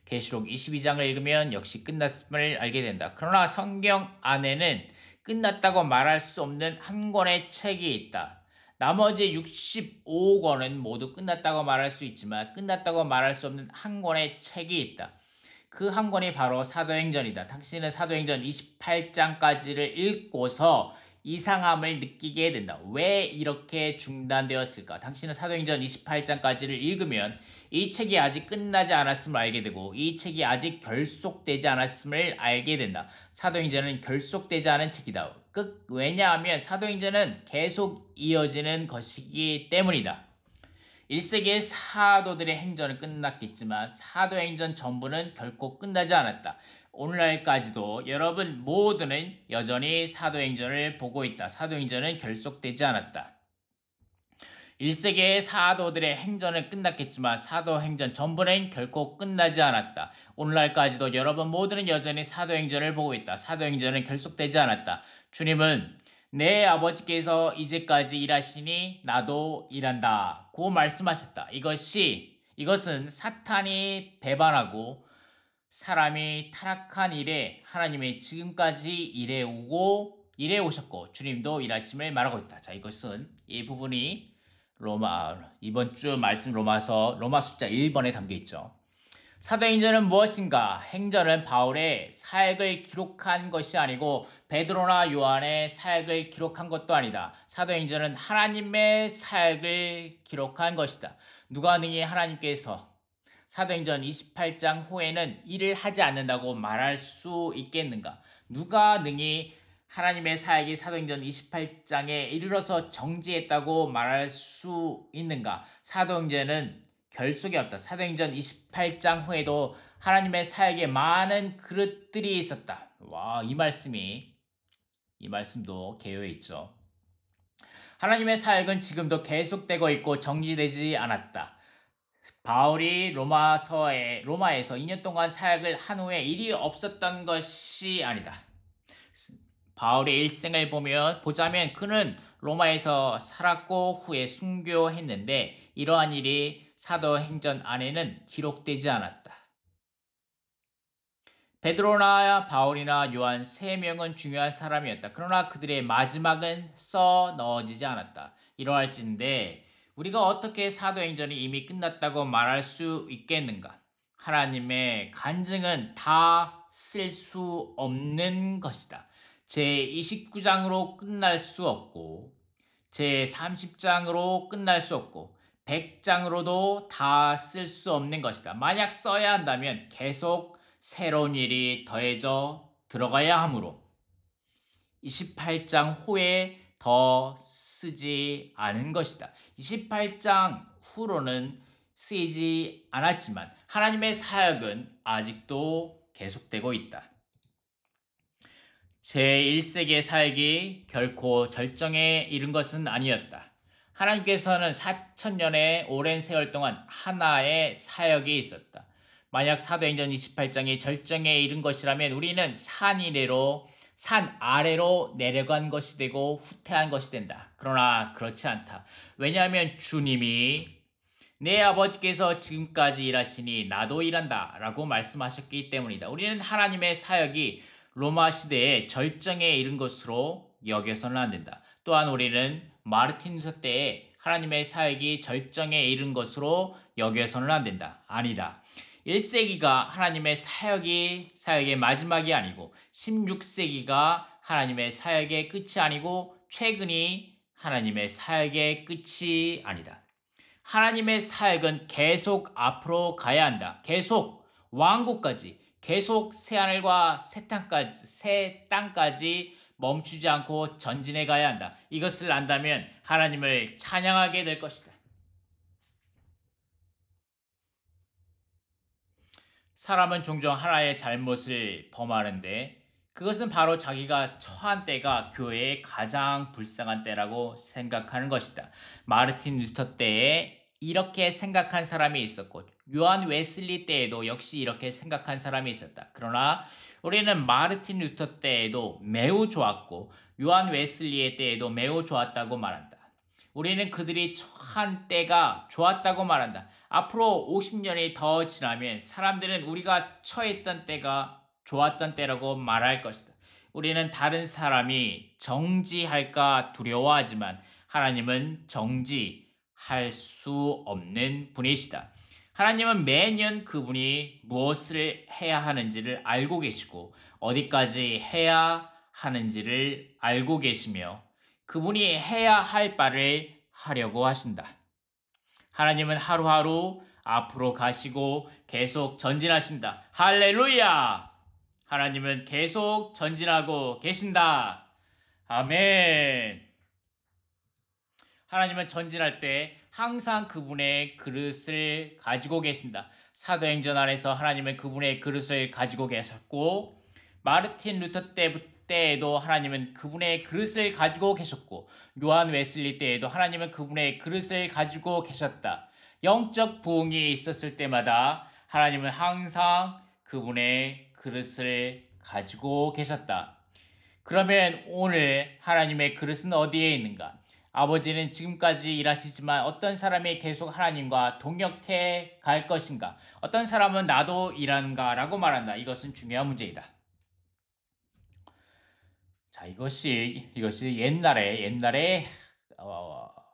계시록 22장을 읽으면 역시 끝났음을 알게 된다. 그러나 성경 안에는 끝났다고 말할 수 없는 한 권의 책이 있다. 나머지 65권은 모두 끝났다고 말할 수 있지만 끝났다고 말할 수 없는 한 권의 책이 있다. 그 한 권이 바로 사도행전이다. 당신은 사도행전 28장까지를 읽고서 이상함을 느끼게 된다. 왜 이렇게 중단되었을까? 당신은 사도행전 28장까지를 읽으면 이 책이 아직 끝나지 않았음을 알게 되고 이 책이 아직 결속되지 않았음을 알게 된다. 사도행전은 결속되지 않은 책이다. 왜냐하면 사도행전은 계속 이어지는 것이기 때문이다. 1세기의 사도들의 행전은 끝났겠지만 사도행전 전부는 결코 끝나지 않았다. 오늘날까지도 여러분 모두는 여전히 사도행전을 보고 있다. 사도행전은 결속되지 않았다. 1세기의 사도들의 행전은 끝났겠지만 사도행전 전부는 결코 끝나지 않았다. 오늘날까지도 여러분 모두는 여전히 사도행전을 보고 있다. 사도행전은 결속되지 않았다. 주님은 내 아버지께서 이제까지 일하시니 나도 일한다 고 말씀하셨다. 이것은 사탄이 배반하고 사람이 타락한 일에 하나님이 지금까지 일해 오셨고 주님도 일하심을 말하고 있다. 자, 이것은 이 부분이 이번 주 말씀 로마 숫자 1번에 담겨 있죠. 사도행전은 무엇인가? 행전은 바울의 사역을 기록한 것이 아니고 베드로나 요한의 사역을 기록한 것도 아니다. 사도행전은 하나님의 사역을 기록한 것이다. 누가 능히 하나님께서 사도행전 28장 후에는 일을 하지 않는다고 말할 수 있겠는가? 누가 능히 하나님의 사역이 사도행전 28장에 이르러서 정지했다고 말할 수 있는가? 사도행전은 결속이 없다. 사도행전 28장 후에도 하나님의 사역에 많은 그릇들이 있었다. 와, 이 말씀도 개요에 있죠. 하나님의 사역은 지금도 계속되고 있고 정지되지 않았다. 바울이 로마에서 2년 동안 사역을 한 후에 일이 없었던 것이 아니다. 바울의 일생을 보자면 그는 로마에서 살았고 후에 순교했는데 이러한 일이 사도행전 안에는 기록되지 않았다. 베드로나 바울이나 요한 3명은 중요한 사람이었다. 그러나 그들의 마지막은 써 넣어지지 않았다. 이러할진데 우리가 어떻게 사도행전이 이미 끝났다고 말할 수 있겠는가? 하나님의 간증은 다 쓸 수 없는 것이다. 제29장으로 끝날 수 없고 제30장으로 끝날 수 없고 100장으로도 다 쓸 수 없는 것이다. 만약 써야 한다면 계속 새로운 일이 더해져 들어가야 하므로 28장 후에 더 쓰지 않은 것이다. 28장 후로는 쓰이지 않았지만 하나님의 사역은 아직도 계속되고 있다. 제1세기의 사역이 결코 절정에 이른 것은 아니었다. 하나님께서는 4천년의 오랜 세월 동안 하나의 사역이 있었다. 만약 사도행전 28장이 절정에 이른 것이라면 우리는 산 아래로 내려간 것이 되고 후퇴한 것이 된다. 그러나 그렇지 않다. 왜냐하면 주님이 내 아버지께서 지금까지 일하시니 나도 일한다 라고 말씀하셨기 때문이다. 우리는 하나님의 사역이 로마 시대의 절정에 이른 것으로 여겨서는 안 된다. 또한 우리는 마르틴 루터 때에 하나님의 사역이 절정에 이른 것으로 여겨서는 안 된다. 아니다. 1세기가 하나님의 사역의 마지막이 아니고 16세기가 하나님의 사역의 끝이 아니고 최근이 하나님의 사역의 끝이 아니다. 하나님의 사역은 계속 앞으로 가야 한다. 계속 왕국까지, 계속 새하늘과 새 땅까지 멈추지 않고 전진해 가야 한다. 이것을 안다면 하나님을 찬양하게 될 것이다. 사람은 종종 하나의 잘못을 범하는데 그것은 바로 자기가 처한 때가 교회의 가장 불쌍한 때라고 생각하는 것이다. 마르틴 루터 때에 이렇게 생각한 사람이 있었고 요한 웨슬리 때에도 역시 이렇게 생각한 사람이 있었다. 그러나 우리는 마르틴 루터 때에도 매우 좋았고 요한 웨슬리의 때에도 매우 좋았다고 말한다. 우리는 그들이 처한 때가 좋았다고 말한다. 앞으로 50년이 더 지나면 사람들은 우리가 처했던 때가 좋았던 때라고 말할 것이다. 우리는 다른 사람이 정지할까 두려워하지만 하나님은 정지할 수 없는 분이시다. 하나님은 매년 그분이 무엇을 해야 하는지를 알고 계시고 어디까지 해야 하는지를 알고 계시며 그분이 해야 할 바를 하려고 하신다. 하나님은 하루하루 앞으로 가시고 계속 전진하신다. 할렐루야! 하나님은 계속 전진하고 계신다. 아멘. 하나님은 전진할 때 항상 그분의 그릇을 가지고 계신다. 사도행전 안에서 하나님은 그분의 그릇을 가지고 계셨고 마르틴 루터 때에도 하나님은 그분의 그릇을 가지고 계셨고 요한 웨슬리 때에도 하나님은 그분의 그릇을 가지고 계셨다. 영적 부흥이 있었을 때마다 하나님은 항상 그분의 그릇을 가지고 계셨다. 그러면 오늘 하나님의 그릇은 어디에 있는가? 아버지는 지금까지 일하시지만 어떤 사람이 계속 하나님과 동역해 갈 것인가? 어떤 사람은 나도 일하는가? 라고 말한다. 이것은 중요한 문제이다. 자, 이것이 옛날에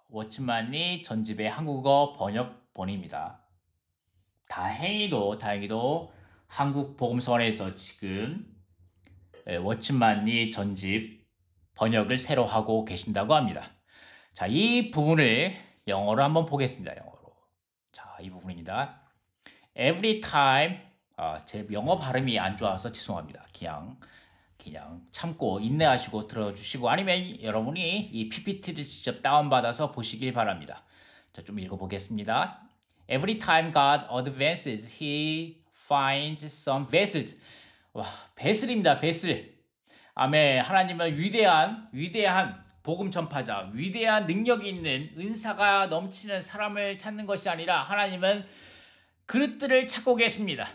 워치만이 전집의 한국어 번역본입니다. 다행히도 한국 복음서원에서 지금 워치만이 전집 번역을 새로 하고 계신다고 합니다. 자, 이 부분을 영어로 한번 보겠습니다. 영어로. 자, 이 부분입니다. Every time 제 영어 발음이 안 좋아서 죄송합니다. 그냥 그냥 참고 인내하시고 들어주시고 아니면 여러분이 이 PPT를 직접 다운받아서 보시길 바랍니다. 자, 좀 읽어보겠습니다. Every time God advances, He finds some vessels. 와, 베슬입니다. 베슬. 아멘. 하나님은 위대한 복음 전파자, 위대한 능력이 있는 은사가 넘치는 사람을 찾는 것이 아니라 하나님은 그릇들을 찾고 계십니다.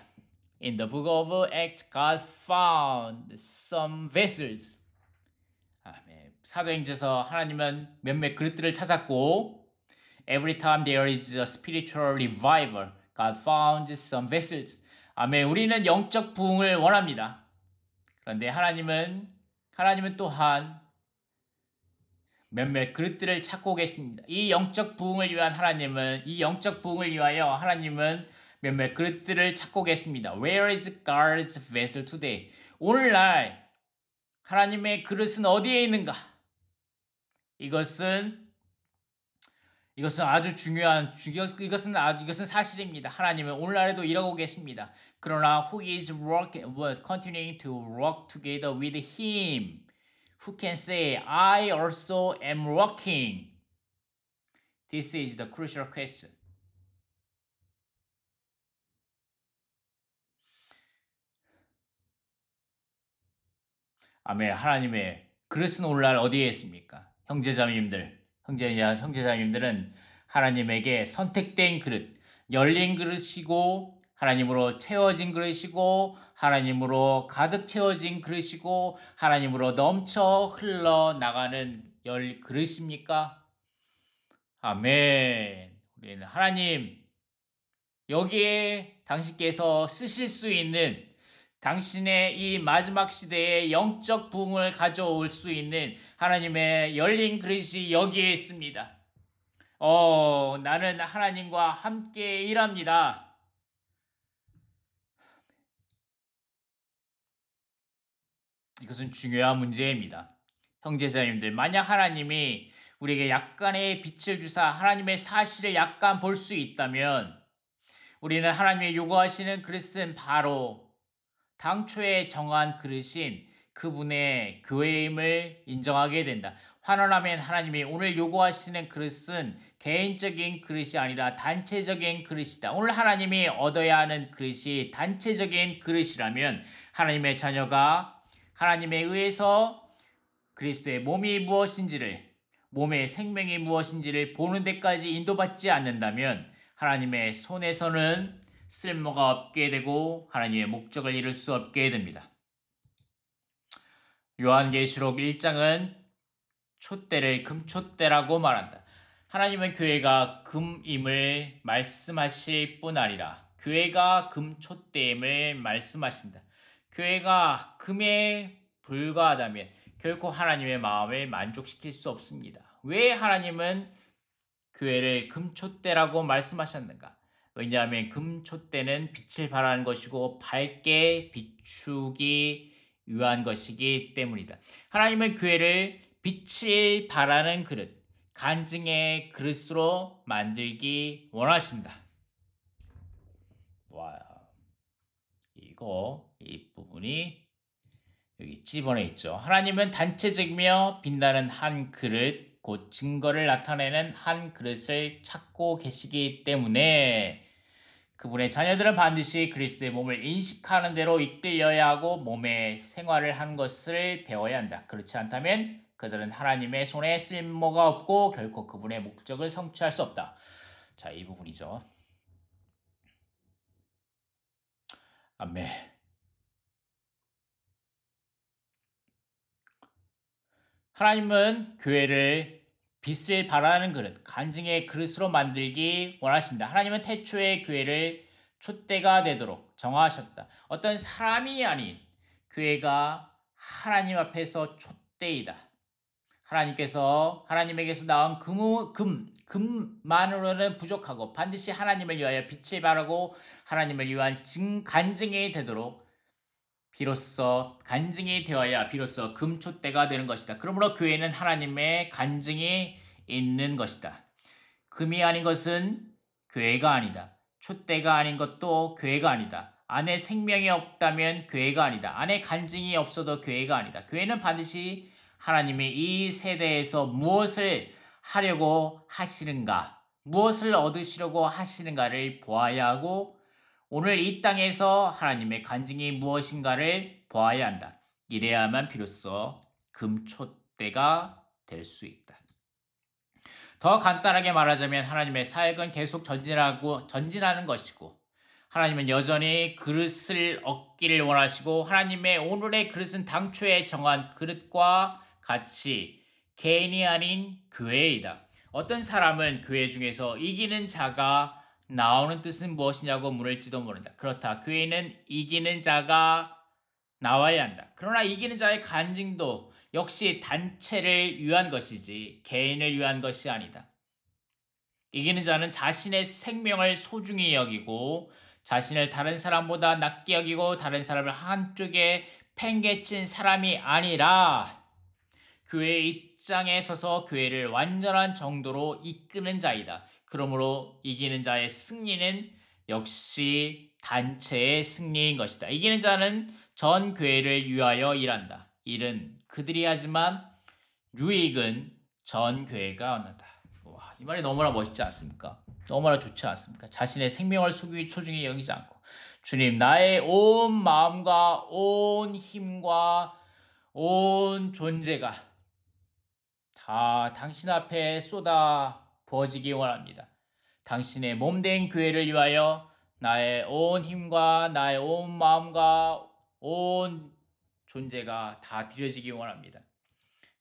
In the book of Acts, God found some vessels. 아멘. 사도행전에서 하나님은 몇몇 그릇들을 찾았고, every time there is a spiritual revival, God found some vessels. 아멘. 우리는 영적 부흥을 원합니다. 그런데 하나님은 또한 몇몇 그릇들을 찾고 계십니다. 이 영적 부흥을 위하여 하나님은 몇몇 그릇들을 찾고 계십니다. Where is God's vessel today? 오늘날 하나님의 그릇은 어디에 있는가? 이것은 아주 중요한 이것은 사실입니다. 하나님은 오늘날에도 일하고 계십니다. 그러나 who is continuing to work together with Him? Who can say I also am working? This is the crucial question. 아멘. 하나님의 그릇은 오늘날 어디에 있습니까? 형제자매님들은 하나님에게 선택된 그릇, 열린 그릇이고 하나님으로 채워진 그릇이고 하나님으로 가득 채워진 그릇이고 하나님으로 넘쳐 흘러나가는 그릇입니까? 아멘. 우리는 하나님 여기에 당신께서 쓰실 수 있는 당신의 이 마지막 시대에 영적 부흥을 가져올 수 있는 하나님의 열린 그릇이 여기에 있습니다. 나는 하나님과 함께 일합니다. 이것은 중요한 문제입니다. 형제자매님들, 만약 하나님이 우리에게 약간의 빛을 주사 하나님의 사실을 약간 볼 수 있다면 우리는 하나님의 요구하시는 그릇은 바로 당초에 정한 그릇인 그분의 교회임을 인정하게 된다. 환원하면 하나님이 오늘 요구하시는 그릇은 개인적인 그릇이 아니라 단체적인 그릇이다. 오늘 하나님이 얻어야 하는 그릇이 단체적인 그릇이라면 하나님의 자녀가 하나님에 의해서 그리스도의 몸의 생명이 무엇인지를 보는 데까지 인도받지 않는다면 하나님의 손에서는 쓸모가 없게 되고 하나님의 목적을 이룰 수 없게 됩니다. 요한계시록 1장은 촛대를 금촛대라고 말한다. 하나님은 교회가 금임을 말씀하실 뿐 아니라 교회가 금촛대임을 말씀하신다. 교회가 금에 불과하다면 결코 하나님의 마음을 만족시킬 수 없습니다. 왜 하나님은 교회를 금촛대라고 말씀하셨는가? 왜냐하면 금촛대는 빛을 발하는 것이고 밝게 비추기 위한 것이기 때문이다. 하나님은 교회를 빛을 발하는 그릇, 간증의 그릇으로 만들기 원하신다. 와, 이 부분이 여기 찝어내 있죠. 하나님은 단체적이며 빛나는 한 그릇, 곧 증거를 나타내는 한 그릇을 찾고 계시기 때문에 그분의 자녀들은 반드시 그리스도의 몸을 인식하는 대로 이끌려야 하고 몸의 생활을 하는 것을 배워야 한다. 그렇지 않다면 그들은 하나님의 손에 쓸모가 없고 결코 그분의 목적을 성취할 수 없다. 자, 이 부분이죠. 아멘. 하나님은 교회를 빛을 발하는 그릇, 간증의 그릇으로 만들기 원하신다. 하나님은 태초에 교회를 촛대가 되도록 정하셨다. 어떤 사람이 아닌 교회가 하나님 앞에서 촛대이다. 하나님에게서 나온 금만으로는 부족하고 반드시 하나님을 위하여 빛을 발하고 하나님을 위한 간증이 되도록 간증이 되어야 비로소 금촛대가 되는 것이다. 그러므로 교회는 하나님의 간증이 있는 것이다. 금이 아닌 것은 교회가 아니다. 촛대가 아닌 것도 교회가 아니다. 안에 생명이 없다면 교회가 아니다. 안에 간증이 없어도 교회가 아니다. 교회는 반드시 하나님이 이 세대에서 무엇을 하려고 하시는가, 무엇을 얻으시려고 하시는가를 보아야 하고 오늘 이 땅에서 하나님의 간증이 무엇인가를 보아야 한다. 이래야만 비로소 금초대가 될 수 있다. 더 간단하게 말하자면 하나님의 사역은 계속 전진하는 것이고 하나님은 여전히 그릇을 얻기를 원하시고 하나님의 오늘의 그릇은 당초에 정한 그릇과 같이 개인이 아닌 교회이다. 어떤 사람은 교회 중에서 이기는 자가 나오는 뜻은 무엇이냐고 물을지도 모른다. 그렇다. 교회는 이기는 자가 나와야 한다. 그러나 이기는 자의 간증도 역시 단체를 위한 것이지 개인을 위한 것이 아니다. 이기는 자는 자신의 생명을 소중히 여기고 자신을 다른 사람보다 낮게 여기고 다른 사람을 한쪽에 팽개친 사람이 아니라 교회의 입장에 서서 교회를 완전한 정도로 이끄는 자이다. 그러므로 이기는 자의 승리는 역시 단체의 승리인 것이다. 이기는 자는 전 교회를 위하여 일한다. 일은 그들이 하지만 유익은 전 교회가 얻는다. 와, 이 말이 너무나 멋있지 않습니까? 너무나 좋지 않습니까? 자신의 생명을 소중히 여기지 않고 주님 나의 온 마음과 온 힘과 온 존재가 다 당신 앞에 쏟아 부어지기 원합니다. 당신의 몸된 교회를 위하여 나의 온 힘과 나의 온 마음과 온 존재가 다 드려지기 원합니다.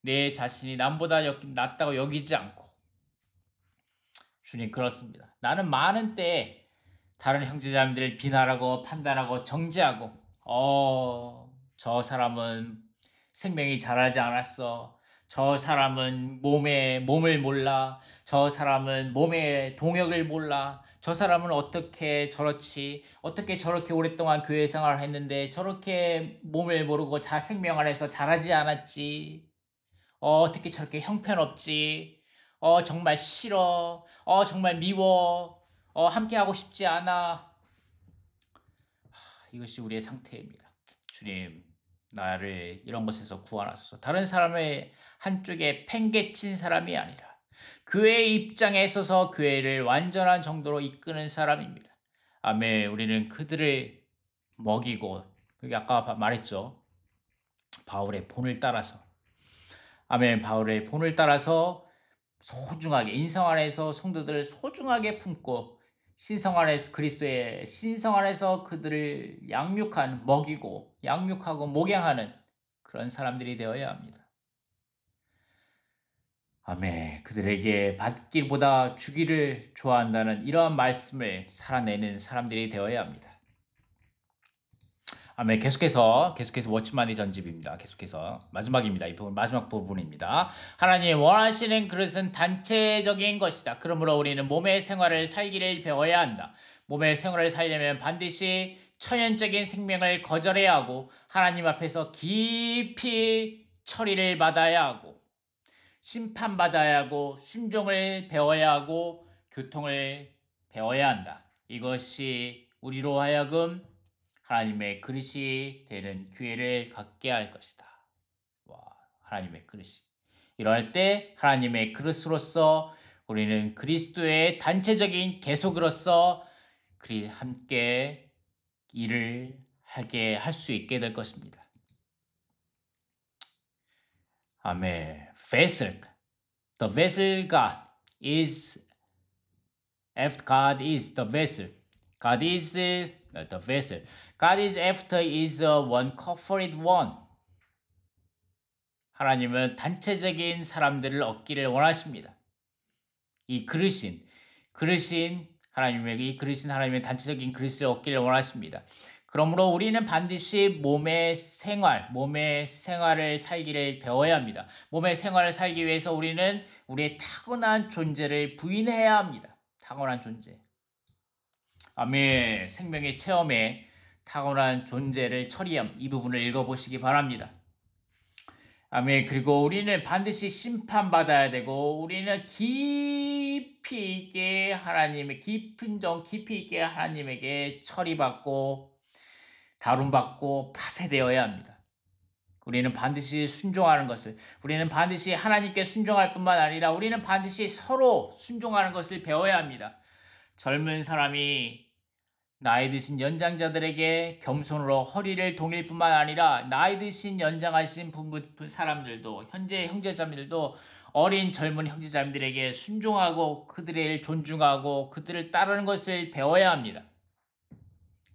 내 자신이 남보다 낫다고 여기지 않고 주님 그렇습니다. 나는 많은 때에 다른 형제자매들을 비난하고 판단하고 정죄하고 저 사람은 생명이 자라지 않았어. 저 사람은 몸을 몰라. 저 사람은 몸의 동역을 몰라. 저 사람은 어떻게 저렇지? 어떻게 저렇게 오랫동안 교회 생활을 했는데 저렇게 몸을 모르고 생명 안에서 자라지 않았지? 어떻게 저렇게 형편없지? 정말 싫어. 정말 미워. 함께하고 싶지 않아. 이것이 우리의 상태입니다. 주님, 나를 이런 것에서 구원하소서. 다른 사람의 한쪽에 팽개친 사람이 아니라 교회의 입장에 서서 교회를 완전한 정도로 이끄는 사람입니다. 아멘. 우리는 그들을 먹이고, 여기 아까 말했죠. 바울의 본을 따라서. 아멘. 바울의 본을 따라서 소중하게 인성 안에서 성도들을 소중하게 품고 신성 안에서 그리스도의 신성 안에서 그들을 먹이고 양육하고 목양하는 그런 사람들이 되어야 합니다. 아멘. 그들에게 받기보다 주기를 좋아한다는 이러한 말씀을 살아내는 사람들이 되어야 합니다. 아멘. 계속해서 워치만의 전집입니다. 계속해서 마지막입니다. 이 부분 마지막 부분입니다. 하나님 원하시는 그릇은 단체적인 것이다. 그러므로 우리는 몸의 생활을 살기를 배워야 한다. 몸의 생활을 살려면 반드시 천연적인 생명을 거절해야 하고 하나님 앞에서 깊이 처리를 받아야 하고 심판받아야 하고 순종을 배워야 하고 교통을 배워야 한다. 이것이 우리로 하여금 하나님의 그릇이 되는 기회를 갖게 할 것이다. 와, 하나님의 그릇이. 이럴 때 하나님의 그릇으로서 우리는 그리스도의 단체적인 계속으로서 함께 일을 하게 할 수 있게 될 것입니다. 아멘. vessel. The vessel God is the vessel. God is the vessel. God is after is one corporate one. 하나님은 단체적인 사람들을 얻기를 원하십니다. 이 그릇인 하나님의 단체적인 그릇을 얻기를 원하십니다. 그러므로 우리는 반드시 몸의 생활을 살기를 배워야 합니다. 몸의 생활을 살기 위해서 우리는 우리의 타고난 존재를 부인해야 합니다. 타고난 존재. 아멘. 생명의 체험에 타고난 존재를 처리함. 이 부분을 읽어보시기 바랍니다. 아멘. 그리고 우리는 반드시 심판받아야 되고 우리는 깊이 있게 하나님에게 처리받고 다룸받고 파쇄되어야 합니다. 우리는 반드시 순종하는 것을, 우리는 반드시 하나님께 순종할 뿐만 아니라 우리는 반드시 서로 순종하는 것을 배워야 합니다. 젊은 사람이 나이 드신 연장자들에게 겸손으로 허리를 동일 뿐만 아니라 나이 드신 연장하신 사람들도, 현재 형제자매들도 어린 젊은 형제자매들에게 순종하고 그들을 존중하고 그들을 따르는 것을 배워야 합니다.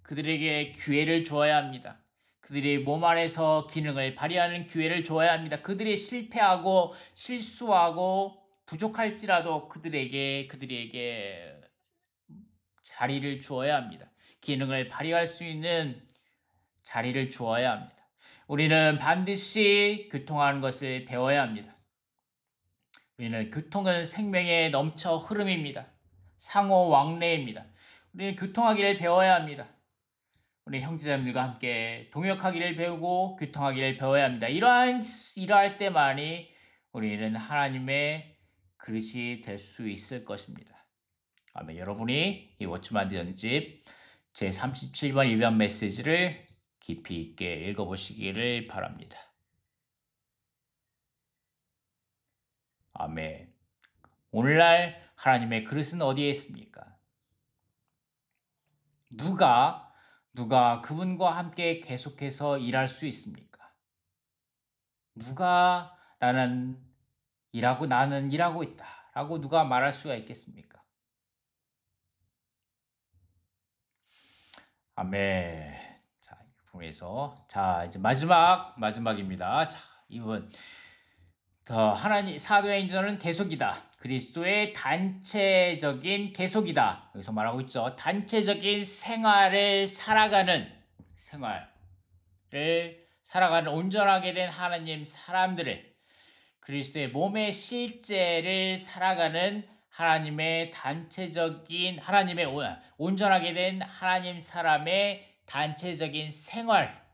그들에게 기회를 주어야 합니다. 그들이 몸 안에서 기능을 발휘하는 기회를 줘야 합니다. 그들이 실패하고 실수하고 부족할지라도 그들에게 자리를 주어야 합니다. 기능을 발휘할 수 있는 자리를 주어야 합니다. 우리는 반드시 교통하는 것을 배워야 합니다. 우리는 교통은 생명의 넘쳐 흐름입니다. 상호 왕래입니다. 우리는 교통하기를 배워야 합니다. 우리 형제자매들과 함께 동역하기를 배우고 교통하기를 배워야 합니다. 이러할 때만이 우리는 하나님의 그릇이 될 수 있을 것입니다. 아멘. 여러분이 이 워치만 전집 제37번 일반 메시지를 깊이 있게 읽어보시기를 바랍니다. 아멘. 오늘날 하나님의 그릇은 어디에 있습니까? 누가 그분과 함께 계속해서 일할 수 있습니까? 누가 나는 일하고 있다 라고 누가 말할 수가 있겠습니까? 아멘. 자, 이 부분에서 이제 마지막입니다. 자, 이분 더 하나님 사도의 인전은 계속이다. 그리스도의 단체적인 계속이다. 여기서 말하고 있죠. 단체적인 생활을 살아가는 온전하게 된 하나님 사람들을 그리스도의 몸의 실제를 살아가는 하나님의 온전하게 된 하나님 사람의 단체적인 생활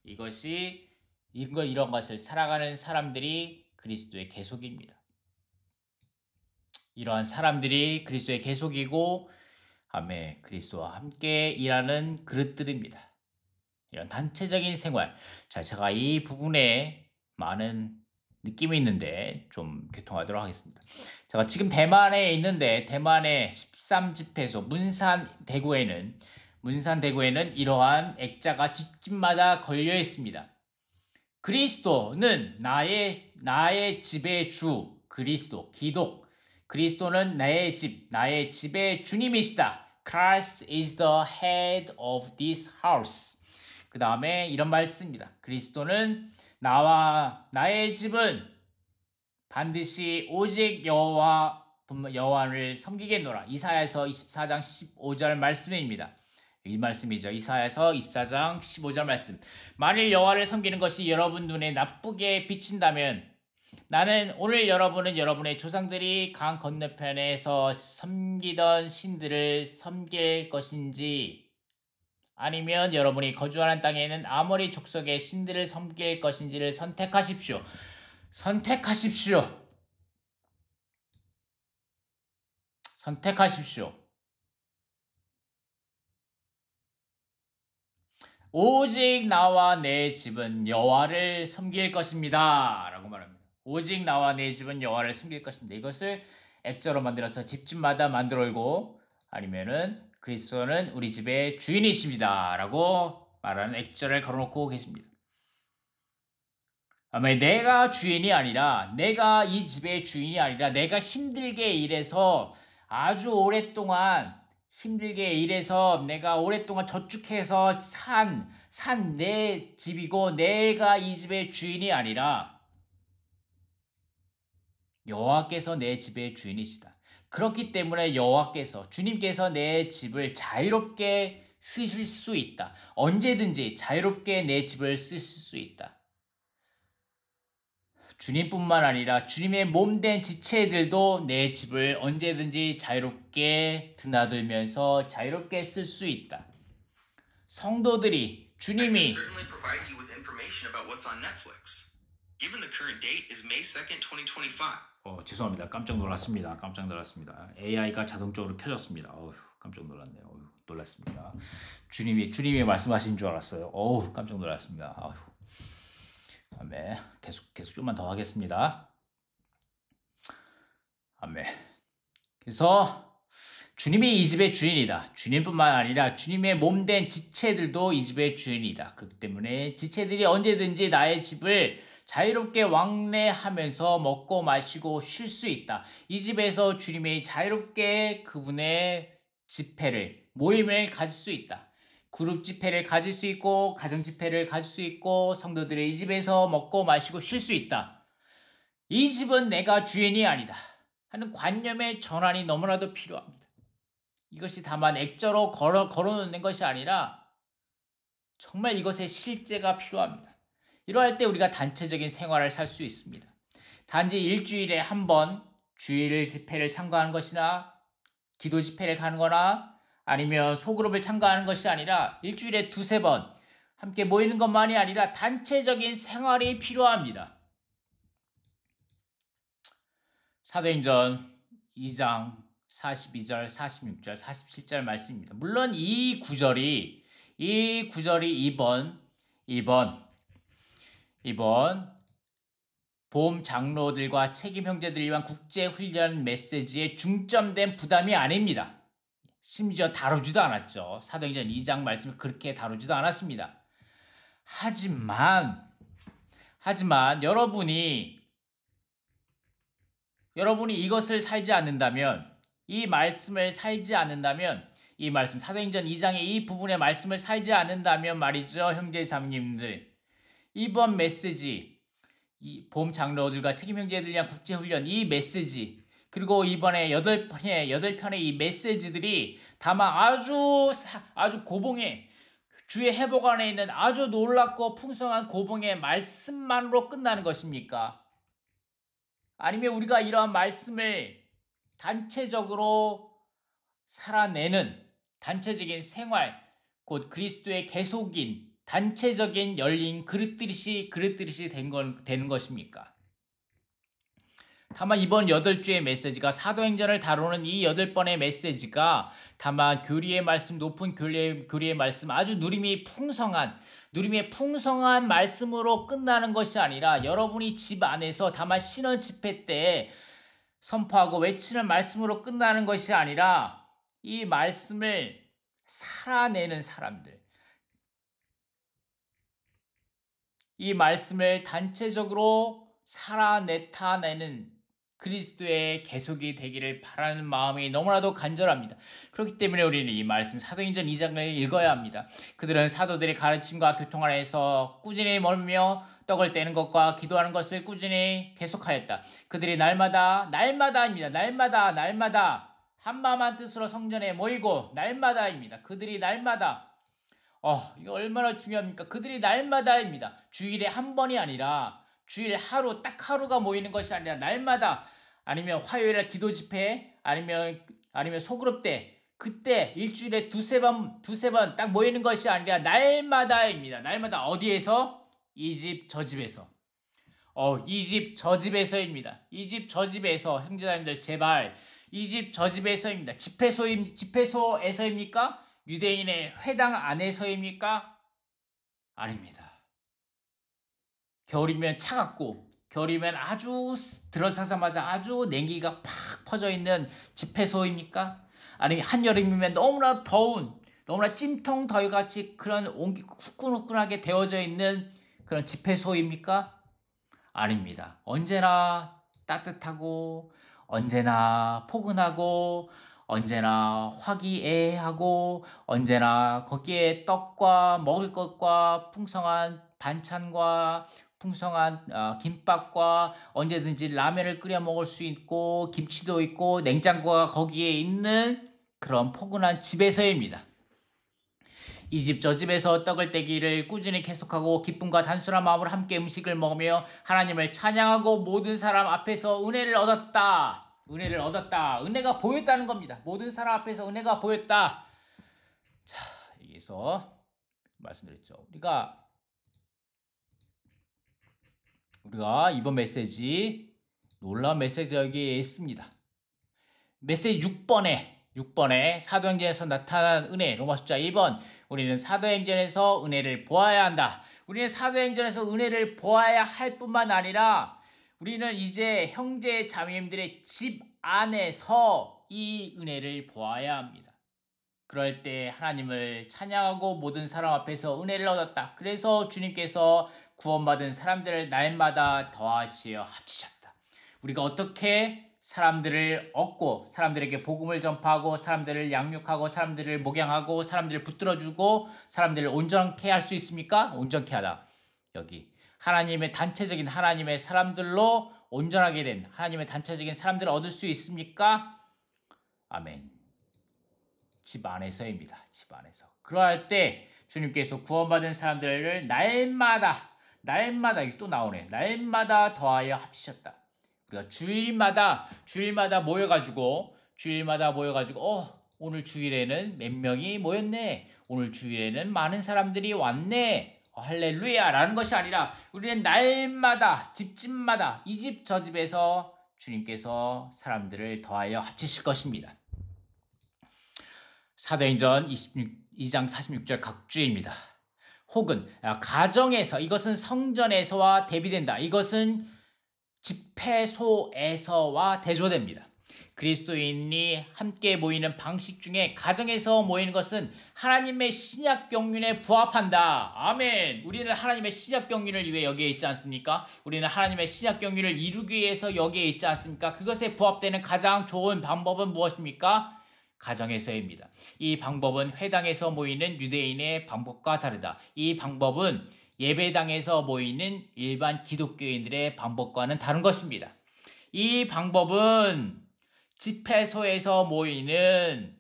이런 것을 살아가는 사람들이 그리스도의 계속입니다. 이러한 사람들이 그리스도의 계속이고 아멘 그리스도와 함께 일하는 그릇들입니다. 이런 단체적인 생활. 자, 제가 이 부분에 많은 느낌이 있는데 좀 교통하도록 하겠습니다. 제가 지금 대만에 있는데 대만의 13집회소 문산대구에는 이러한 액자가 집집마다 걸려 있습니다. 그리스도는 나의 집의 주, 기독. 그리스도는 나의 집의 주님이시다. Christ is the head of this house. 그 다음에 이런 말씀입니다. 그리스도는 나의 집은 반드시 오직 여호와를 섬기겠노라. 이사야서 24장 15절 말씀입니다. 이 말씀이죠. 이사야서 24장 15절 말씀. 만일 여호와를 섬기는 것이 여러분 눈에 나쁘게 비친다면 나는 오늘 여러분의 조상들이 강 건너편에서 섬기던 신들을 섬길 것인지 아니면 여러분이 거주하는 땅에 있는 아모리 족속의 신들을 섬길 것인지를 선택하십시오. 오직 나와 내 집은 여호와를 섬길 것입니다. 라고 말합니다. 오직 나와 내 집은 여호와를 섬길 것입니다. 이것을 액자로 만들어서 집집마다 만들고 아니면은 그리스도는 우리 집의 주인이십니다. 라고 말하는 액자를 걸어놓고 계십니다. 아멘. 내가 이 집의 주인이 아니라 내가 힘들게 일해서 아주 오랫동안 내가 오랫동안 저축해서 산 내 집이고 내가 이 집의 주인이 아니라 여호와께서 내 집의 주인이시다. 그렇기 때문에 주님께서 내 집을 자유롭게 쓰실 수 있다. 언제든지 자유롭게 내 집을 쓰실 수 있다. 주님뿐만 아니라 주님의 몸된 지체들도 내 집을 언제든지 자유롭게 드나들면서 자유롭게 쓸 수 있다. 성도들이 주님이 certainly provide you with information about what's on Netflix. Given the current date is May 2nd, 2025. 죄송합니다. 깜짝 놀랐습니다. 깜짝 놀랐습니다. AI가 자동적으로 켜졌습니다. 깜짝 놀랐네요. 놀랐습니다. 주님이 말씀하신 줄 알았어요. 깜짝 놀랐습니다. 아멘. 계속 좀만 더 하겠습니다. 아멘. 그래서 주님이 이 집의 주인이다. 주님뿐만 아니라 주님의 몸된 지체들도 이 집의 주인이다. 그렇기 때문에 지체들이 언제든지 나의 집을 자유롭게 왕래하면서 먹고 마시고 쉴 수 있다. 이 집에서 주님이 자유롭게 그분의 집회를, 모임을 가질 수 있다. 그룹 집회를 가질 수 있고 가정 집회를 가질 수 있고 성도들의 이 집에서 먹고 마시고 쉴 수 있다. 이 집은 내가 주인이 아니다 하는 관념의 전환이 너무나도 필요합니다. 이것이 다만 액자로 걸어놓는 것이 아니라 정말 이것의 실제가 필요합니다. 이러할 때 우리가 단체적인 생활을 살 수 있습니다. 단지 일주일에 한 번 주일 집회를 참가하는 것이나 기도 집회를 가는 거나 아니면 소그룹을 참가하는 것이 아니라 일주일에 두세 번 함께 모이는 것만이 아니라 단체적인 생활이 필요합니다. 사도행전 2장 42절, 46절, 47절 말씀입니다. 물론 이 구절이 이번 보험 장로들과 책임 형제들을 위한 국제 훈련 메시지에 중점된 부담이 아닙니다. 심지어 다루지도 않았죠. 사도행전 2장 말씀을 그렇게 다루지도 않았습니다. 하지만 여러분이 이것을 살지 않는다면, 이 말씀을 살지 않는다면, 이 말씀 사도행전 2장의 이 부분의 말씀을 살지 않는다면 말이죠, 형제 자매님들, 이번 메시지, 이 보험 장로들과 책임 형제들 위한 국제훈련 이 메시지, 그리고 이번에 8편의 이 메시지들이 다만 아주 고봉의 주의 회복 안에 있는 아주 놀랍고 풍성한 고봉의 말씀만으로 끝나는 것입니까? 아니면 우리가 이러한 말씀을 단체적으로 살아내는 단체적인 생활, 곧 그리스도의 계속인 단체적인 열린 그릇들이 되는 것입니까? 다만 이번 8주의 메시지가 사도행전을 다루는 이 8번의 메시지가 다만 교리의 말씀, 높은 교리의 말씀, 아주 누림의 풍성한 말씀으로 끝나는 것이 아니라 여러분이 집 안에서 다만 신원 집회 때 선포하고 외치는 말씀으로 끝나는 것이 아니라 이 말씀을 살아내는 사람들, 이 말씀을 단체적으로 나타내는 그리스도의 계속이 되기를 바라는 마음이 너무나도 간절합니다. 그렇기 때문에 우리는 이 말씀 사도행전 2장을 읽어야 합니다. 그들은 사도들의 가르침과 교통 안에서 꾸준히 멀며 떡을 떼는 것과 기도하는 것을 꾸준히 계속하였다. 그들이 날마다입니다. 날마다 한마음 한뜻으로 성전에 모이고 날마다입니다. 그들이 날마다 이거 얼마나 중요합니까? 그들이 날마다입니다. 주일에 한 번이 아니라 주일 딱 하루가 모이는 것이 아니라 날마다, 아니면 화요일에 기도 집회, 아니면 소그룹 때, 그때 일주일에 두세 번 딱 모이는 것이 아니라 날마다입니다. 날마다 어디에서? 이 집 저 집에서. 이 집 저 집에서입니다. 이 집 저 집에서. 형제자매들 제발 이 집 저 집에서입니다. 집회소에서입니까? 유대인의 회당 안에서입니까? 아닙니다. 겨울이면 차갑고 겨울이면 아주 들어서자마자 아주 냉기가 팍 퍼져 있는 집회소입니까? 아니면 한여름이면 너무나 더운, 너무나 찜통 더위같이 그런 후끈후끈하게 데워져 있는 그런 집회소입니까? 아닙니다. 언제나 따뜻하고 언제나 포근하고 언제나 화기애애하고 언제나 거기에 떡과 먹을 것과 풍성한 반찬과 풍성한 김밥과 언제든지 라면을 끓여 먹을 수 있고 김치도 있고 냉장고가 거기에 있는 그런 포근한 집에서입니다. 이 집 저 집에서 떡을 떼기를 꾸준히 계속하고 기쁨과 단순한 마음으로 함께 음식을 먹으며 하나님을 찬양하고 모든 사람 앞에서 은혜를 얻었다. 은혜가 보였다는 겁니다. 모든 사람 앞에서 은혜가 보였다. 자, 여기서 말씀드렸죠. 우리가 이번 메시지 놀라운 메시지가 여기에 있습니다. 메시지 6번에 사도행전에서 나타난 은혜, 로마 숫자 2번. 우리는 사도행전에서 은혜를 보아야 한다. 우리는 사도행전에서 은혜를 보아야 할 뿐만 아니라 우리는 이제 형제 자매님들의 집 안에서 이 은혜를 보아야 합니다. 그럴 때 하나님을 찬양하고 모든 사람 앞에서 은혜를 얻었다. 그래서 주님께서 구원받은 사람들을 날마다 더하시어 합치셨다. 우리가 어떻게 사람들을 얻고 사람들에게 복음을 전파하고 사람들을 양육하고 사람들을 목양하고 사람들을 붙들어주고 사람들을 온전케 할 수 있습니까? 온전케 하다. 여기 하나님의 단체적인 하나님의 사람들로 온전하게 된 하나님의 단체적인 사람들을 얻을 수 있습니까? 아멘. 집 안에서입니다. 집 안에서. 그러할 때 주님께서 구원받은 사람들을 날마다 여기 또 나오네. 날마다 더하여 합치셨다. 우리가 주일마다 모여가지고 오늘 주일에는 몇 명이 모였네. 오늘 주일에는 많은 사람들이 왔네. 할렐루야 라는 것이 아니라 우리는 날마다 집집마다 이 집 저 집에서 주님께서 사람들을 더하여 합치실 것입니다. 사도행전 2장 46절 각주입니다. 혹은 가정에서, 이것은 성전에서와 대비된다. 이것은 집회소에서와 대조됩니다. 그리스도인이 함께 모이는 방식 중에 가정에서 모이는 것은 하나님의 신약 경륜에 부합한다. 아멘. 우리는 하나님의 신약 경륜을 위해 여기에 있지 않습니까? 우리는 하나님의 신약 경륜을 이루기 위해서 여기에 있지 않습니까? 그것에 부합되는 가장 좋은 방법은 무엇입니까? 가정에서입니다. 이 방법은 회당에서 모이는 유대인의 방법과 다르다. 이 방법은 예배당에서 모이는 일반 기독교인들의 방법과는 다른 것입니다. 이 방법은 집회소에서 모이는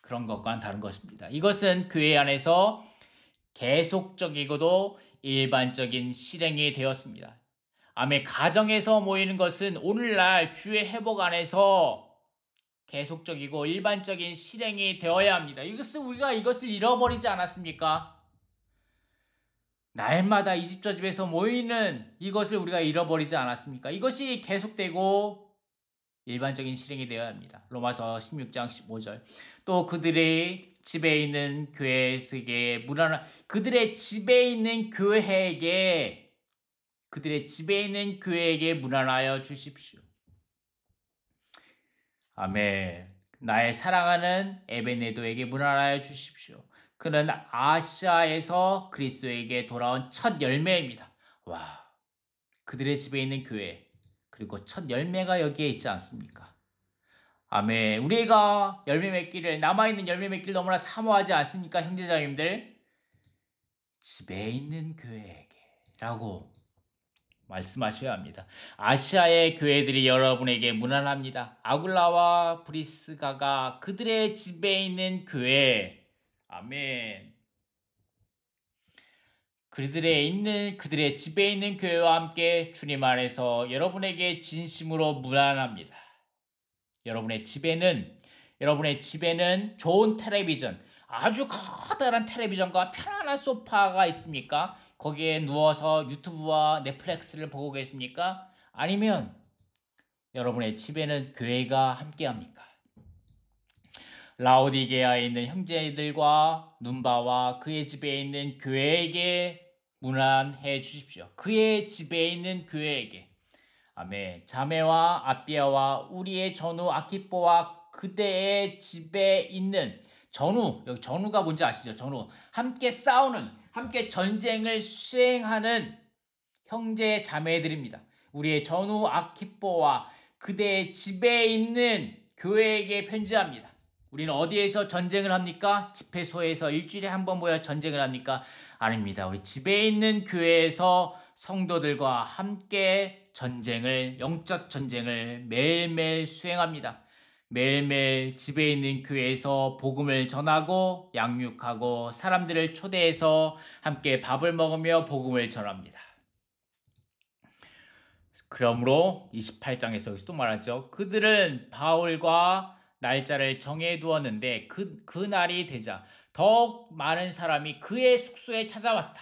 그런 것과는 다른 것입니다. 이것은 교회 안에서 계속적이고도 일반적인 실행이 되었습니다. 아멘. 가정에서 모이는 것은 오늘날 주의 회복 안에서 계속적이고 일반적인 실행이 되어야 합니다. 우리가 이것을 잃어버리지 않았습니까? 날마다 이 집 저 집에서 모이는 이것을 우리가 잃어버리지 않았습니까? 이것이 계속되고 일반적인 실행이 되어야 합니다. 로마서 16장 15절. 또 그들의 집에 있는 교회에게 무난하여 주십시오. 아멘. 나의 사랑하는 에베네도에게 무난하여 주십시오. 그는 아시아에서 그리스도에게 돌아온 첫 열매입니다. 와, 그들의 집에 있는 교회, 그리고 첫 열매가 여기에 있지 않습니까? 아멘. 우리가 남아있는 열매 맺기를 너무나 사모하지 않습니까? 형제자매님들, 집에 있는 교회에게 라고 말씀하셔야 합니다. 아시아의 교회들이 여러분에게 무난합니다. 아굴라와 브리스가가 그들의 집에 있는 교회, 아멘. 그들의 집에 있는 교회와 함께 주님 안에서 여러분에게 진심으로 무난합니다. 여러분의 집에는 좋은 텔레비전, 아주 커다란 텔레비전과 편안한 소파가 있습니까? 거기에 누워서 유튜브와 넷플릭스를 보고 계십니까? 아니면 여러분의 집에는 교회가 함께합니까? 라오디게아에 있는 형제들과 눈바와 그의 집에 있는 교회에게 무난해 주십시오. 그의 집에 있는 교회에게. 아멘. 자매와 아비아와 우리의 전우 아키뽀와 그대의 집에 있는 전우, 여기 전우가 뭔지 아시죠? 전우. 함께 싸우는, 함께 전쟁을 수행하는 형제 자매들입니다. 우리의 전우 아키뽀와 그대의 집에 있는 교회에게 편지합니다. 우리는 어디에서 전쟁을 합니까? 집회소에서 일주일에 한 번 모여 전쟁을 합니까? 아닙니다. 우리 집에 있는 교회에서 성도들과 함께 영적 전쟁을 매일매일 수행합니다. 매일매일 집에 있는 교회에서 복음을 전하고 양육하고 사람들을 초대해서 함께 밥을 먹으며 복음을 전합니다. 그러므로 28장에서 여기서 또 말하죠. 그들은 바울과 날짜를 정해두었는데 그 날이 되자 더욱 많은 사람이 그의 숙소에 찾아왔다.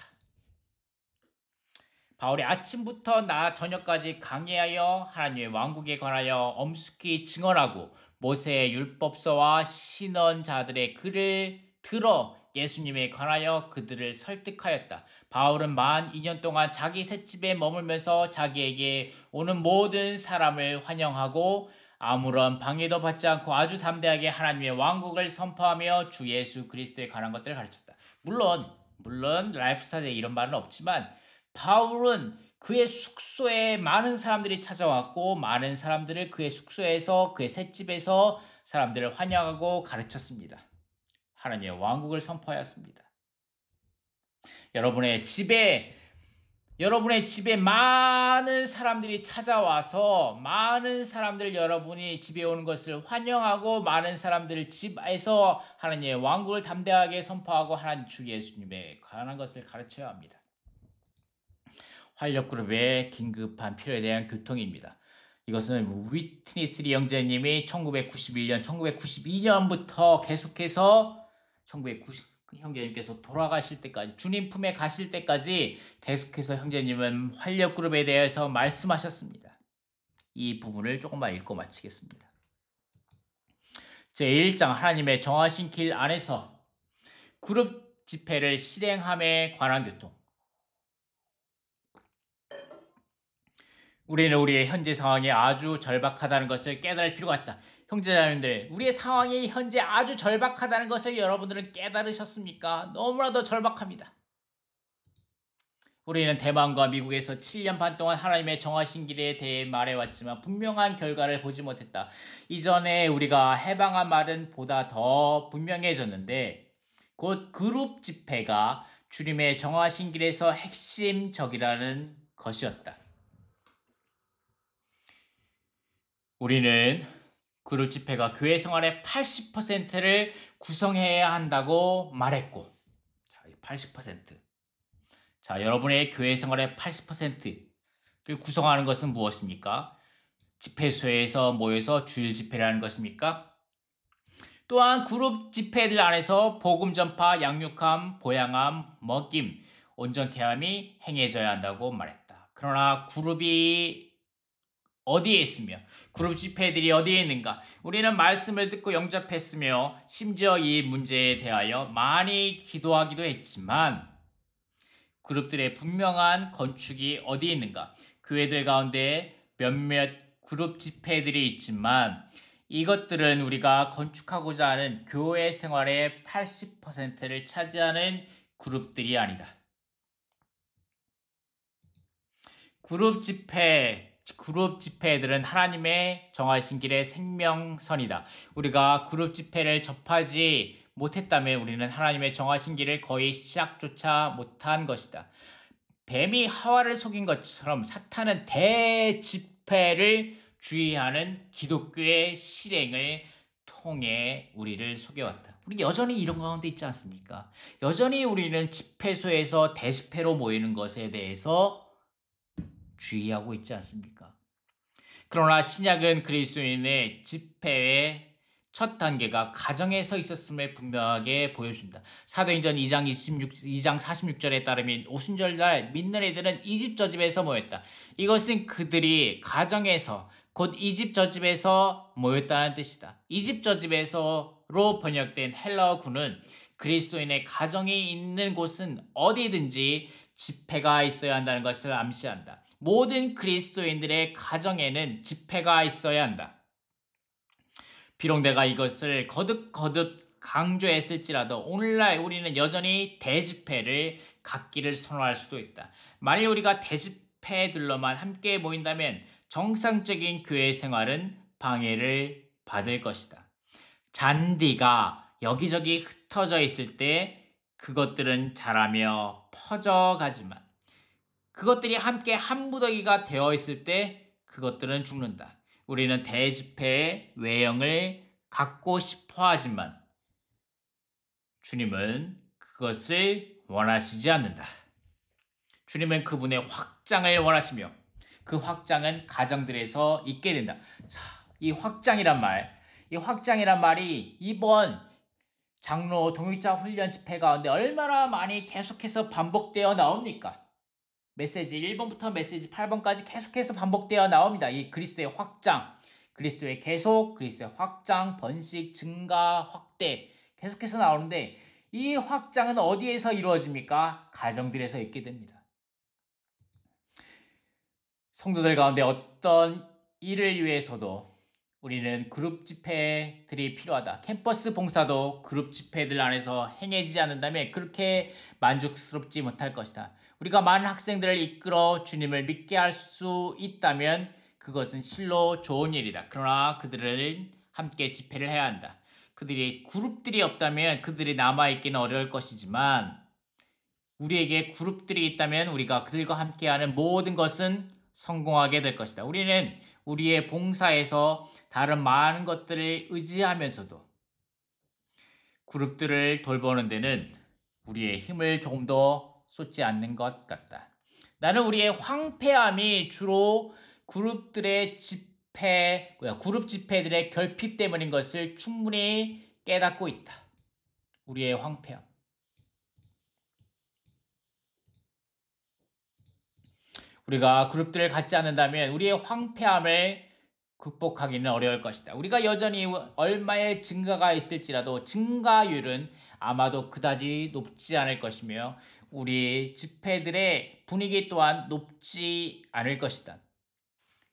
바울이 아침부터 저녁까지 강의하여 하나님의 왕국에 관하여 엄숙히 증언하고 모세의 율법서와 신언자들의 글을 들어 예수님에 관하여 그들을 설득하였다. 바울은 만 2년 동안 자기 셋집에 머물면서 자기에게 오는 모든 사람을 환영하고 아무런 방해도 받지 않고 아주 담대하게 하나님의 왕국을 선포하며 주 예수 그리스도에 관한 것들을 가르쳤다. 물론 라이프스타일에 이런 말은 없지만 바울은 그의 숙소에 많은 사람들이 찾아왔고 많은 사람들을 그의 숙소에서 그의 셋집에서 사람들을 환영하고 가르쳤습니다. 하나님의 왕국을 선포하였습니다. 여러분의 집에 많은 사람들이 찾아와서 많은 사람들 여러분이 집에 오는 것을 환영하고 많은 사람들을 집에서 하나님의 왕국을 담대하게 선포하고 하나님 주 예수님에 관한 것을 가르쳐야 합니다. 활력그룹의 긴급한 필요에 대한 교통입니다. 이것은 위트니스리 형제님이 1991년, 1992년부터 계속해서 1990 형제님께서 돌아가실 때까지 주님 품에 가실 때까지 계속해서 형제님은 활력그룹에 대해서 말씀하셨습니다. 이 부분을 조금만 읽고 마치겠습니다. 제1장 하나님의 정하신 길 안에서 그룹 집회를 실행함에 관한 교통. 우리는 우리의 현재 상황이 아주 절박하다는 것을 깨달을 필요가 있다. 형제자매들, 우리의 상황이 현재 아주 절박하다는 것을 여러분들은 깨달으셨습니까? 너무나도 절박합니다. 우리는 대만과 미국에서 7년 반 동안 하나님의 정하신 길에 대해 말해왔지만 분명한 결과를 보지 못했다. 이전에 우리가 해방한 말은 보다 더 분명해졌는데 곧 그룹 집회가 주님의 정하신 길에서 핵심적이라는 것이었다. 우리는 그룹 집회가 교회 생활의 80%를 구성해야 한다고 말했고, 자, 80%. 자, 여러분의 교회 생활의 80%를 구성하는 것은 무엇입니까? 집회소에서 모여서 주일 집회라는 것입니까? 또한 그룹 집회들 안에서 복음 전파, 양육함, 보양함, 먹임, 온전케 함이 행해져야 한다고 말했다. 그러나 그룹이 어디에 있으며 그룹 집회들이 어디에 있는가? 우리는 말씀을 듣고 영접했으며 심지어 이 문제에 대하여 많이 기도하기도 했지만 그룹들의 분명한 건축이 어디에 있는가? 교회들 가운데 몇몇 그룹 집회들이 있지만 이것들은 우리가 건축하고자 하는 교회 생활의 80%를 차지하는 그룹들이 아니다. 그룹 집회들은 하나님의 정하신 길의 생명선이다. 우리가 그룹 집회를 접하지 못했다면 우리는 하나님의 정하신 길을 거의 시작조차 못한 것이다. 뱀이 하와를 속인 것처럼 사탄은 대집회를 주의하는 기독교의 실행을 통해 우리를 속여왔다. 우리 여전히 이런 가운데 있지 않습니까? 여전히 우리는 집회소에서 대집회로 모이는 것에 대해서 주의하고 있지 않습니까? 그러나 신약은 그리스도인의 집회의 첫 단계가 가정에서 있었음을 분명하게 보여준다. 사도행전 2장 46절에 따르면 오순절날 믿는 이들은 이 집 저 집에서 모였다. 이것은 그들이 가정에서 곧 이 집 저 집에서 모였다는 뜻이다. 이 집 저 집에서로 번역된 헬라어구는 그리스도인의 가정이 있는 곳은 어디든지 집회가 있어야 한다는 것을 암시한다. 모든 그리스도인들의 가정에는 집회가 있어야 한다. 비록 내가 이것을 거듭 강조했을지라도 오늘날 우리는 여전히 대집회를 갖기를 선호할 수도 있다. 만일 우리가 대집회들로만 함께 모인다면 정상적인 교회 생활은 방해를 받을 것이다. 잔디가 여기저기 흩어져 있을 때 그것들은 자라며 퍼져가지만 그것들이 함께 한 무더기가 되어 있을 때 그것들은 죽는다. 우리는 대집회의 외형을 갖고 싶어 하지만 주님은 그것을 원하시지 않는다. 주님은 그분의 확장을 원하시며 그 확장은 가정들에서 있게 된다. 자, 이 확장이란 말이 이번 장로 동역자 훈련 집회 가운데 얼마나 많이 계속해서 반복되어 나옵니까? 메시지 1번부터 메시지 8번까지 계속해서 반복되어 나옵니다. 이 그리스도의 확장, 그리스도의 계속, 그리스도의 확장, 번식, 증가, 확대 계속해서 나오는데 이 확장은 어디에서 이루어집니까? 가정들에서 있게 됩니다. 성도들 가운데 어떤 일을 위해서도 우리는 그룹 집회들이 필요하다. 캠퍼스 봉사도 그룹 집회들 안에서 행해지지 않는다면 그렇게 만족스럽지 못할 것이다. 우리가 많은 학생들을 이끌어 주님을 믿게 할 수 있다면 그것은 실로 좋은 일이다. 그러나 그들을 함께 집회를 해야 한다. 그들이 그룹들이 없다면 그들이 남아있기는 어려울 것이지만 우리에게 그룹들이 있다면 우리가 그들과 함께하는 모든 것은 성공하게 될 것이다. 우리는 우리의 봉사에서 다른 많은 것들을 의지하면서도 그룹들을 돌보는 데는 우리의 힘을 조금 더 쏟지 않는 것 같다. 나는 우리의 황폐함이 주로 그룹들의 그룹 집회들의 결핍 때문인 것을 충분히 깨닫고 있다. 우리의 황폐함. 우리가 그룹들을 갖지 않는다면 우리의 황폐함을 극복하기는 어려울 것이다. 우리가 여전히 얼마의 증가가 있을지라도 증가율은 아마도 그다지 높지 않을 것이며 우리 집회들의 분위기 또한 높지 않을 것이다.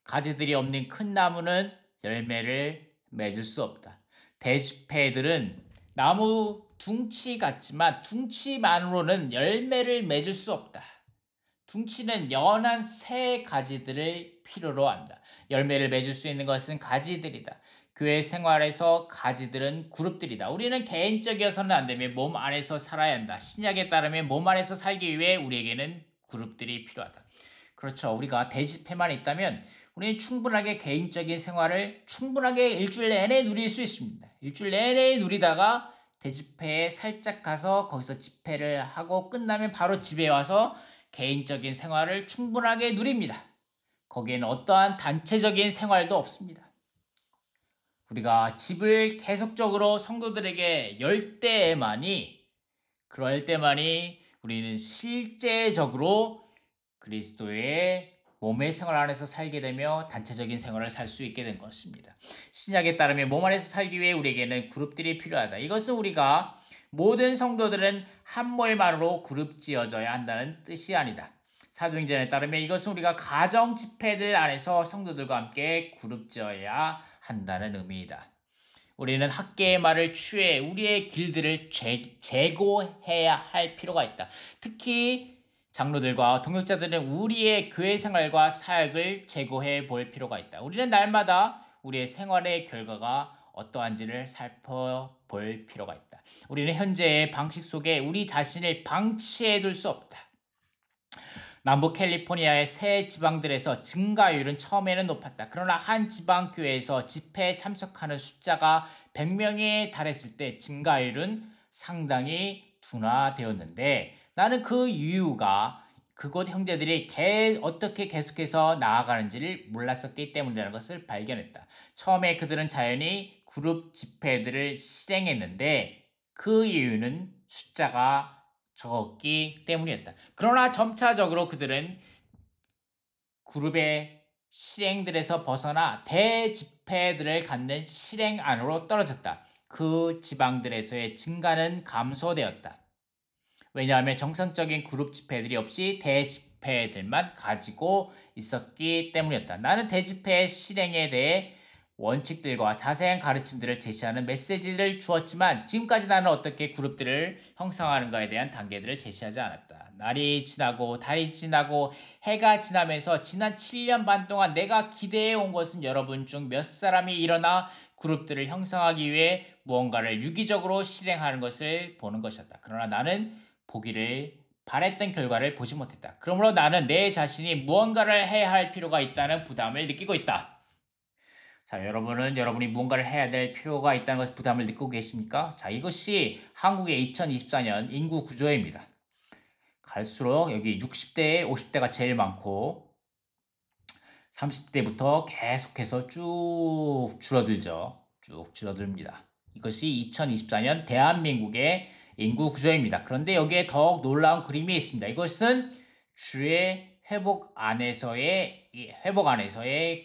가지들이 없는 큰 나무는 열매를 맺을 수 없다. 대집회들은 나무 둥치 같지만 둥치만으로는 열매를 맺을 수 없다. 둥치는 연한 새 가지들을 필요로 한다. 열매를 맺을 수 있는 것은 가지들이다. 교회 생활에서 가지들은 그룹들이다. 우리는 개인적이어서는 안 되며 몸 안에서 살아야 한다. 신약에 따르면 몸 안에서 살기 위해 우리에게는 그룹들이 필요하다. 그렇죠. 우리가 대집회만 있다면 우리는 충분하게 개인적인 생활을 충분하게 일주일 내내 누릴 수 있습니다. 일주일 내내 누리다가 대집회에 살짝 가서 거기서 집회를 하고 끝나면 바로 집에 와서 개인적인 생활을 충분하게 누립니다. 거기에는 어떠한 단체적인 생활도 없습니다. 우리가 집을 계속적으로 성도들에게 열 그럴 때만이 우리는 실제적으로 그리스도의 몸의 생활 안에서 살게 되며 단체적인 생활을 살 수 있게 된 것입니다. 신약에 따르면 몸 안에서 살기 위해 우리에게는 그룹들이 필요하다. 이것은 우리가 모든 성도들은 한 모임만으로 그룹 지어져야 한다는 뜻이 아니다. 사도행전에 따르면 이것은 우리가 가정 집회들 안에서 성도들과 함께 그룹 지어야 한다는 의미이다. 우리는 학계의 말을 취해 우리의 길들을 재고해야 할 필요가 있다. 특히 장로들과 동역자들은 우리의 교회 생활과 사역을 재고해 볼 필요가 있다. 우리는 날마다 우리의 생활의 결과가 어떠한지를 살펴볼 필요가 있다. 우리는 현재의 방식 속에 우리 자신을 방치해 둘 수 없다. 남부 캘리포니아의 새 지방들에서 증가율은 처음에는 높았다. 그러나 한 지방교회에서 집회에 참석하는 숫자가 100명에 달했을 때 증가율은 상당히 둔화되었는데 나는 그 이유가 그곳 형제들이 어떻게 계속해서 나아가는지를 몰랐었기 때문이라는 것을 발견했다. 처음에 그들은 자연히 그룹 집회들을 실행했는데 그 이유는 숫자가 적었기 때문이었다. 그러나 점차적으로 그들은 그룹의 실행들에서 벗어나 대집회들을 갖는 실행 안으로 떨어졌다. 그 지방들에서의 증가는 감소되었다. 왜냐하면 정상적인 그룹 집회들이 없이 대집회들만 가지고 있었기 때문이었다. 나는 대집회의 실행에 대해 원칙들과 자세한 가르침들을 제시하는 메시지를 주었지만 지금까지 나는 어떻게 그룹들을 형성하는가에 대한 단계들을 제시하지 않았다. 날이 지나고 달이 지나고 해가 지나면서 지난 7년 반 동안 내가 기대해 온 것은 여러분 중 몇 사람이 일어나 그룹들을 형성하기 위해 무언가를 유기적으로 실행하는 것을 보는 것이었다. 그러나 나는 보기를 바랬던 결과를 보지 못했다. 그러므로 나는 내 자신이 무언가를 해야 할 필요가 있다는 부담을 느끼고 있다. 자, 여러분은 여러분이 무언가를 해야 될 필요가 있다는 것을 부담을 느끼고 계십니까? 자, 이것이 한국의 2024년 인구 구조입니다. 갈수록 여기 60대, 50대가 제일 많고 30대부터 계속해서 쭉 줄어들죠. 쭉 줄어듭니다. 이것이 2024년 대한민국의 인구 구조입니다. 그런데 여기에 더욱 놀라운 그림이 있습니다. 이것은 주의 회복 안에서의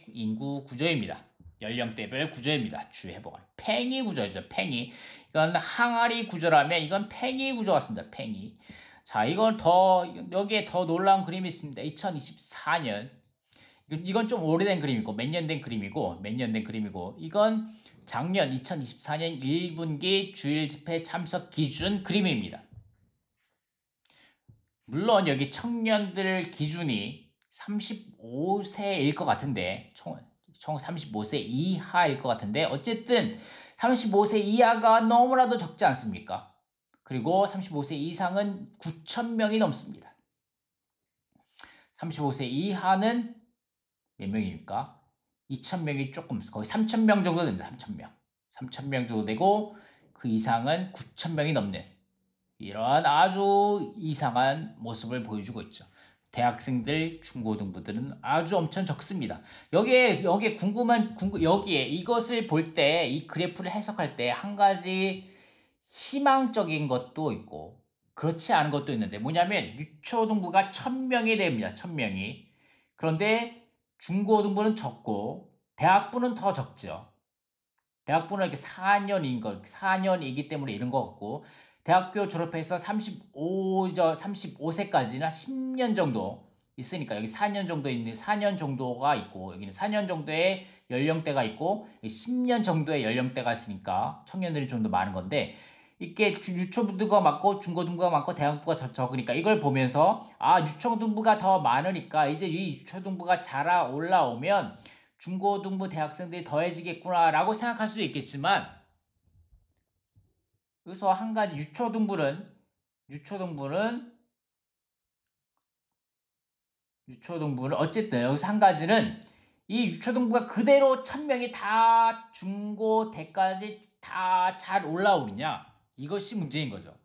인구 구조입니다. 연령대별 구조입니다. 주 회복 안. 팽이 구조죠. 팽이. 이건 항아리 구조라면 이건 팽이 구조 같습니다. 팽이. 자, 여기에 더 놀라운 그림이 있습니다. 2024년. 이건 좀 오래된 그림이고, 몇 년 된 그림이고, 이건 작년 2024년 1분기 주일 집회 참석 기준 그림입니다. 물론 여기 청년들 기준이 35세일 것 같은데, 총 35세 이하일 것 같은데, 어쨌든 35세 이하가 너무나도 적지 않습니까? 그리고 35세 이상은 9,000명이 넘습니다. 35세 이하는 몇 명입니까? 2,000명이 조금, 거의 3,000명 정도 됩니다. 3,000명. 3,000명 정도 되고, 그 이상은 9,000명이 넘는 이러한 아주 이상한 모습을 보여주고 있죠. 대학생들, 중고등부들은 아주 엄청 적습니다. 여기에 여기에 이것을 볼 때, 이 그래프를 해석할 때 한 가지 희망적인 것도 있고, 그렇지 않은 것도 있는데, 뭐냐면, 유초등부가 1,000명이 됩니다. 1,000명이. 그런데 중고등부는 적고, 대학부는 더 적죠. 대학부는 이렇게 4년이기 때문에 이런 것 같고, 대학교 졸업해서 35세까지나 10년 정도 있으니까, 여기 4년 정도가 있고, 여기는 4년 정도의 연령대가 있고, 10년 정도의 연령대가 있으니까, 청년들이 좀 더 많은 건데, 이게 유초등부가 많고, 중고등부가 많고, 대학부가 더 적으니까, 이걸 보면서, 아, 유초등부가 더 많으니까, 이제 이 유초등부가 자라 올라오면, 중고등부 대학생들이 더해지겠구나라고 생각할 수도 있겠지만, 여기서 한 가지 유초등부는 어쨌든 여기서 한 가지는 이 유초등부가 그대로 1,000명이 다 중고 대까지 다 잘 올라오느냐, 이것이 문제인 거죠.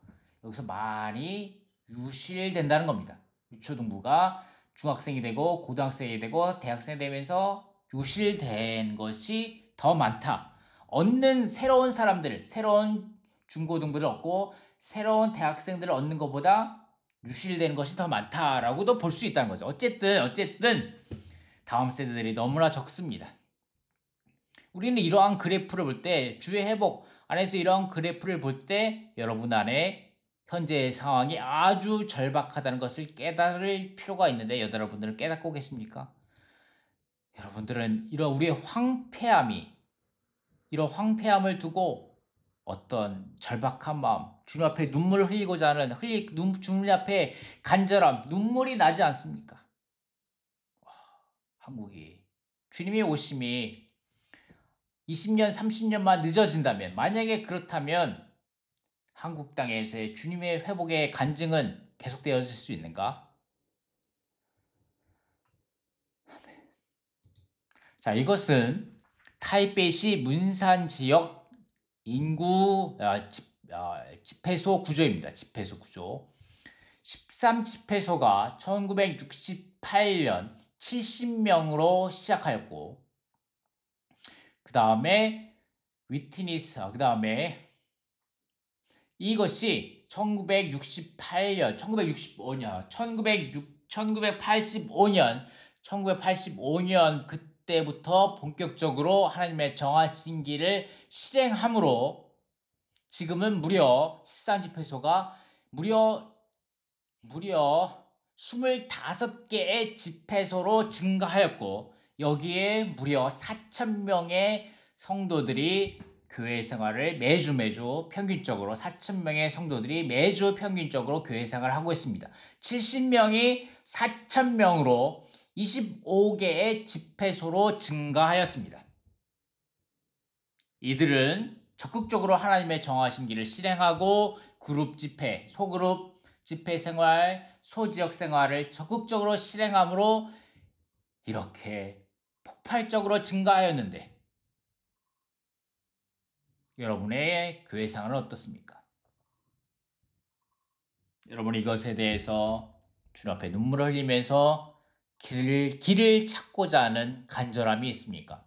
여기서 많이 유실된다는 겁니다. 유초등부가 중학생이 되고 고등학생이 되고 대학생이 되면서 유실된 것이 더 많다. 새로운 중고등부를 얻고 새로운 대학생들을 얻는 것보다 유실되는 것이 더 많다라고도 볼 수 있다는 거죠. 어쨌든 다음 세대들이 너무나 적습니다. 우리는 이러한 그래프를 볼 때, 주의 회복 안에서 이러한 그래프를 볼 때 여러분 안에 현재의 상황이 아주 절박하다는 것을 깨달을 필요가 있는데, 여러분들은 깨닫고 계십니까? 여러분들은 이런 황폐함을 두고 어떤 절박한 마음, 주님 앞에 눈물을 흘리고자 하는, 주님 앞에 간절함, 눈물이 나지 않습니까? 한국이 주님의 오심이 20년, 30년만 늦어진다면, 만약에 그렇다면 한국 땅에서의 주님의 회복의 간증은 계속되어질 수 있는가? 자, 이것은 타이베이시 문산 지역 인구 집회소 구조입니다. 집회소 구조. 13집회소가 1968년 70명으로 시작하였고, 그 다음에 그 다음에 이것이 1985년, 1985년 그때부터 본격적으로 하나님의 정하신 길을 실행함으로 지금은 무려 13집회소가 무려 25개의 집회소로 증가하였고, 여기에 무려 4,000명의 성도들이 교회 생활을 매주 평균적으로 4,000명의 성도들이 매주 평균적으로 교회 생활을 하고 있습니다. 70명이 4,000명으로 25개의 집회소로 증가하였습니다. 이들은 적극적으로 하나님의 정하신 길을 실행하고 그룹 집회, 소그룹 집회 생활, 소지역 생활을 적극적으로 실행함으로 이렇게 폭발적으로 증가하였는데, 여러분의 교회 생활은 어떻습니까? 여러분 이것에 대해서 주님 앞에 눈물을 흘리면서 길을 찾고자 하는 간절함이 있습니까?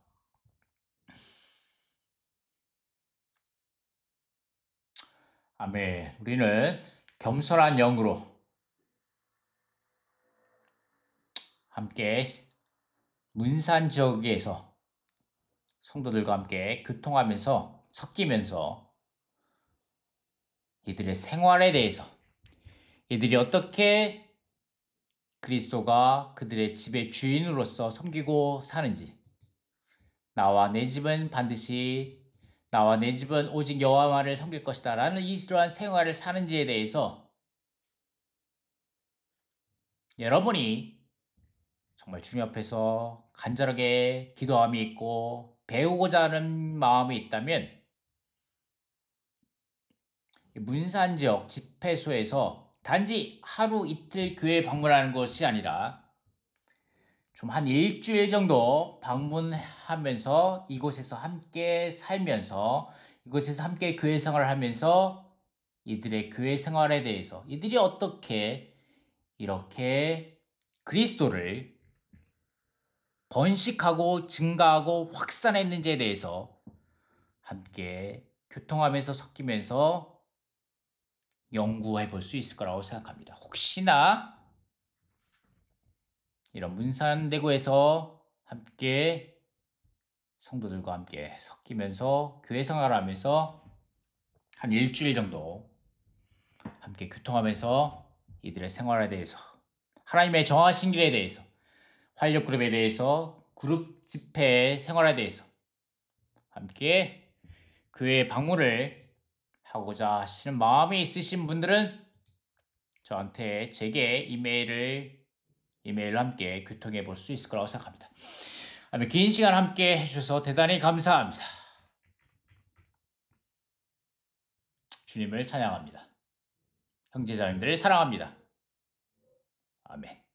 아멘. 우리는 겸손한 영으로 함께 문산 지역에서 성도들과 함께 교통하면서 섞이면서 이들의 생활에 대해서, 이들이 어떻게 그리스도가 그들의 집의 주인으로서 섬기고 사는지, 나와 내 집은 오직 여호와만을 섬길 것이다 라는 이러한 생활을 사는지에 대해서 여러분이 정말 주님 앞에서 간절하게 기도함이 있고 배우고자 하는 마음이 있다면 문산 지역 집회소에서 단지 하루 이틀 교회 방문하는 것이 아니라 좀 한 일주일 정도 방문하면서 이곳에서 함께 살면서 이곳에서 함께 교회 생활을 하면서 이들의 교회 생활에 대해서 이들이 어떻게 이렇게 그리스도를 번식하고 증가하고 확산했는지에 대해서 함께 교통하면서 섞이면서 연구해 볼 수 있을 거라고 생각합니다. 혹시나 이런 문산대구에서 함께 성도들과 함께 섞이면서 교회 생활을 하면서 한 일주일 정도 함께 교통하면서 이들의 생활에 대해서, 하나님의 정하신 길에 대해서, 활력 그룹에 대해서, 그룹 집회 생활에 대해서 함께 교회 방문을 하고자 하시는 마음이 있으신 분들은 저한테 제게 이메일로 함께 교통해 볼 수 있을 거라고 생각합니다. 긴 시간 함께 해주셔서 대단히 감사합니다. 주님을 찬양합니다. 형제자매들을 사랑합니다. 아멘.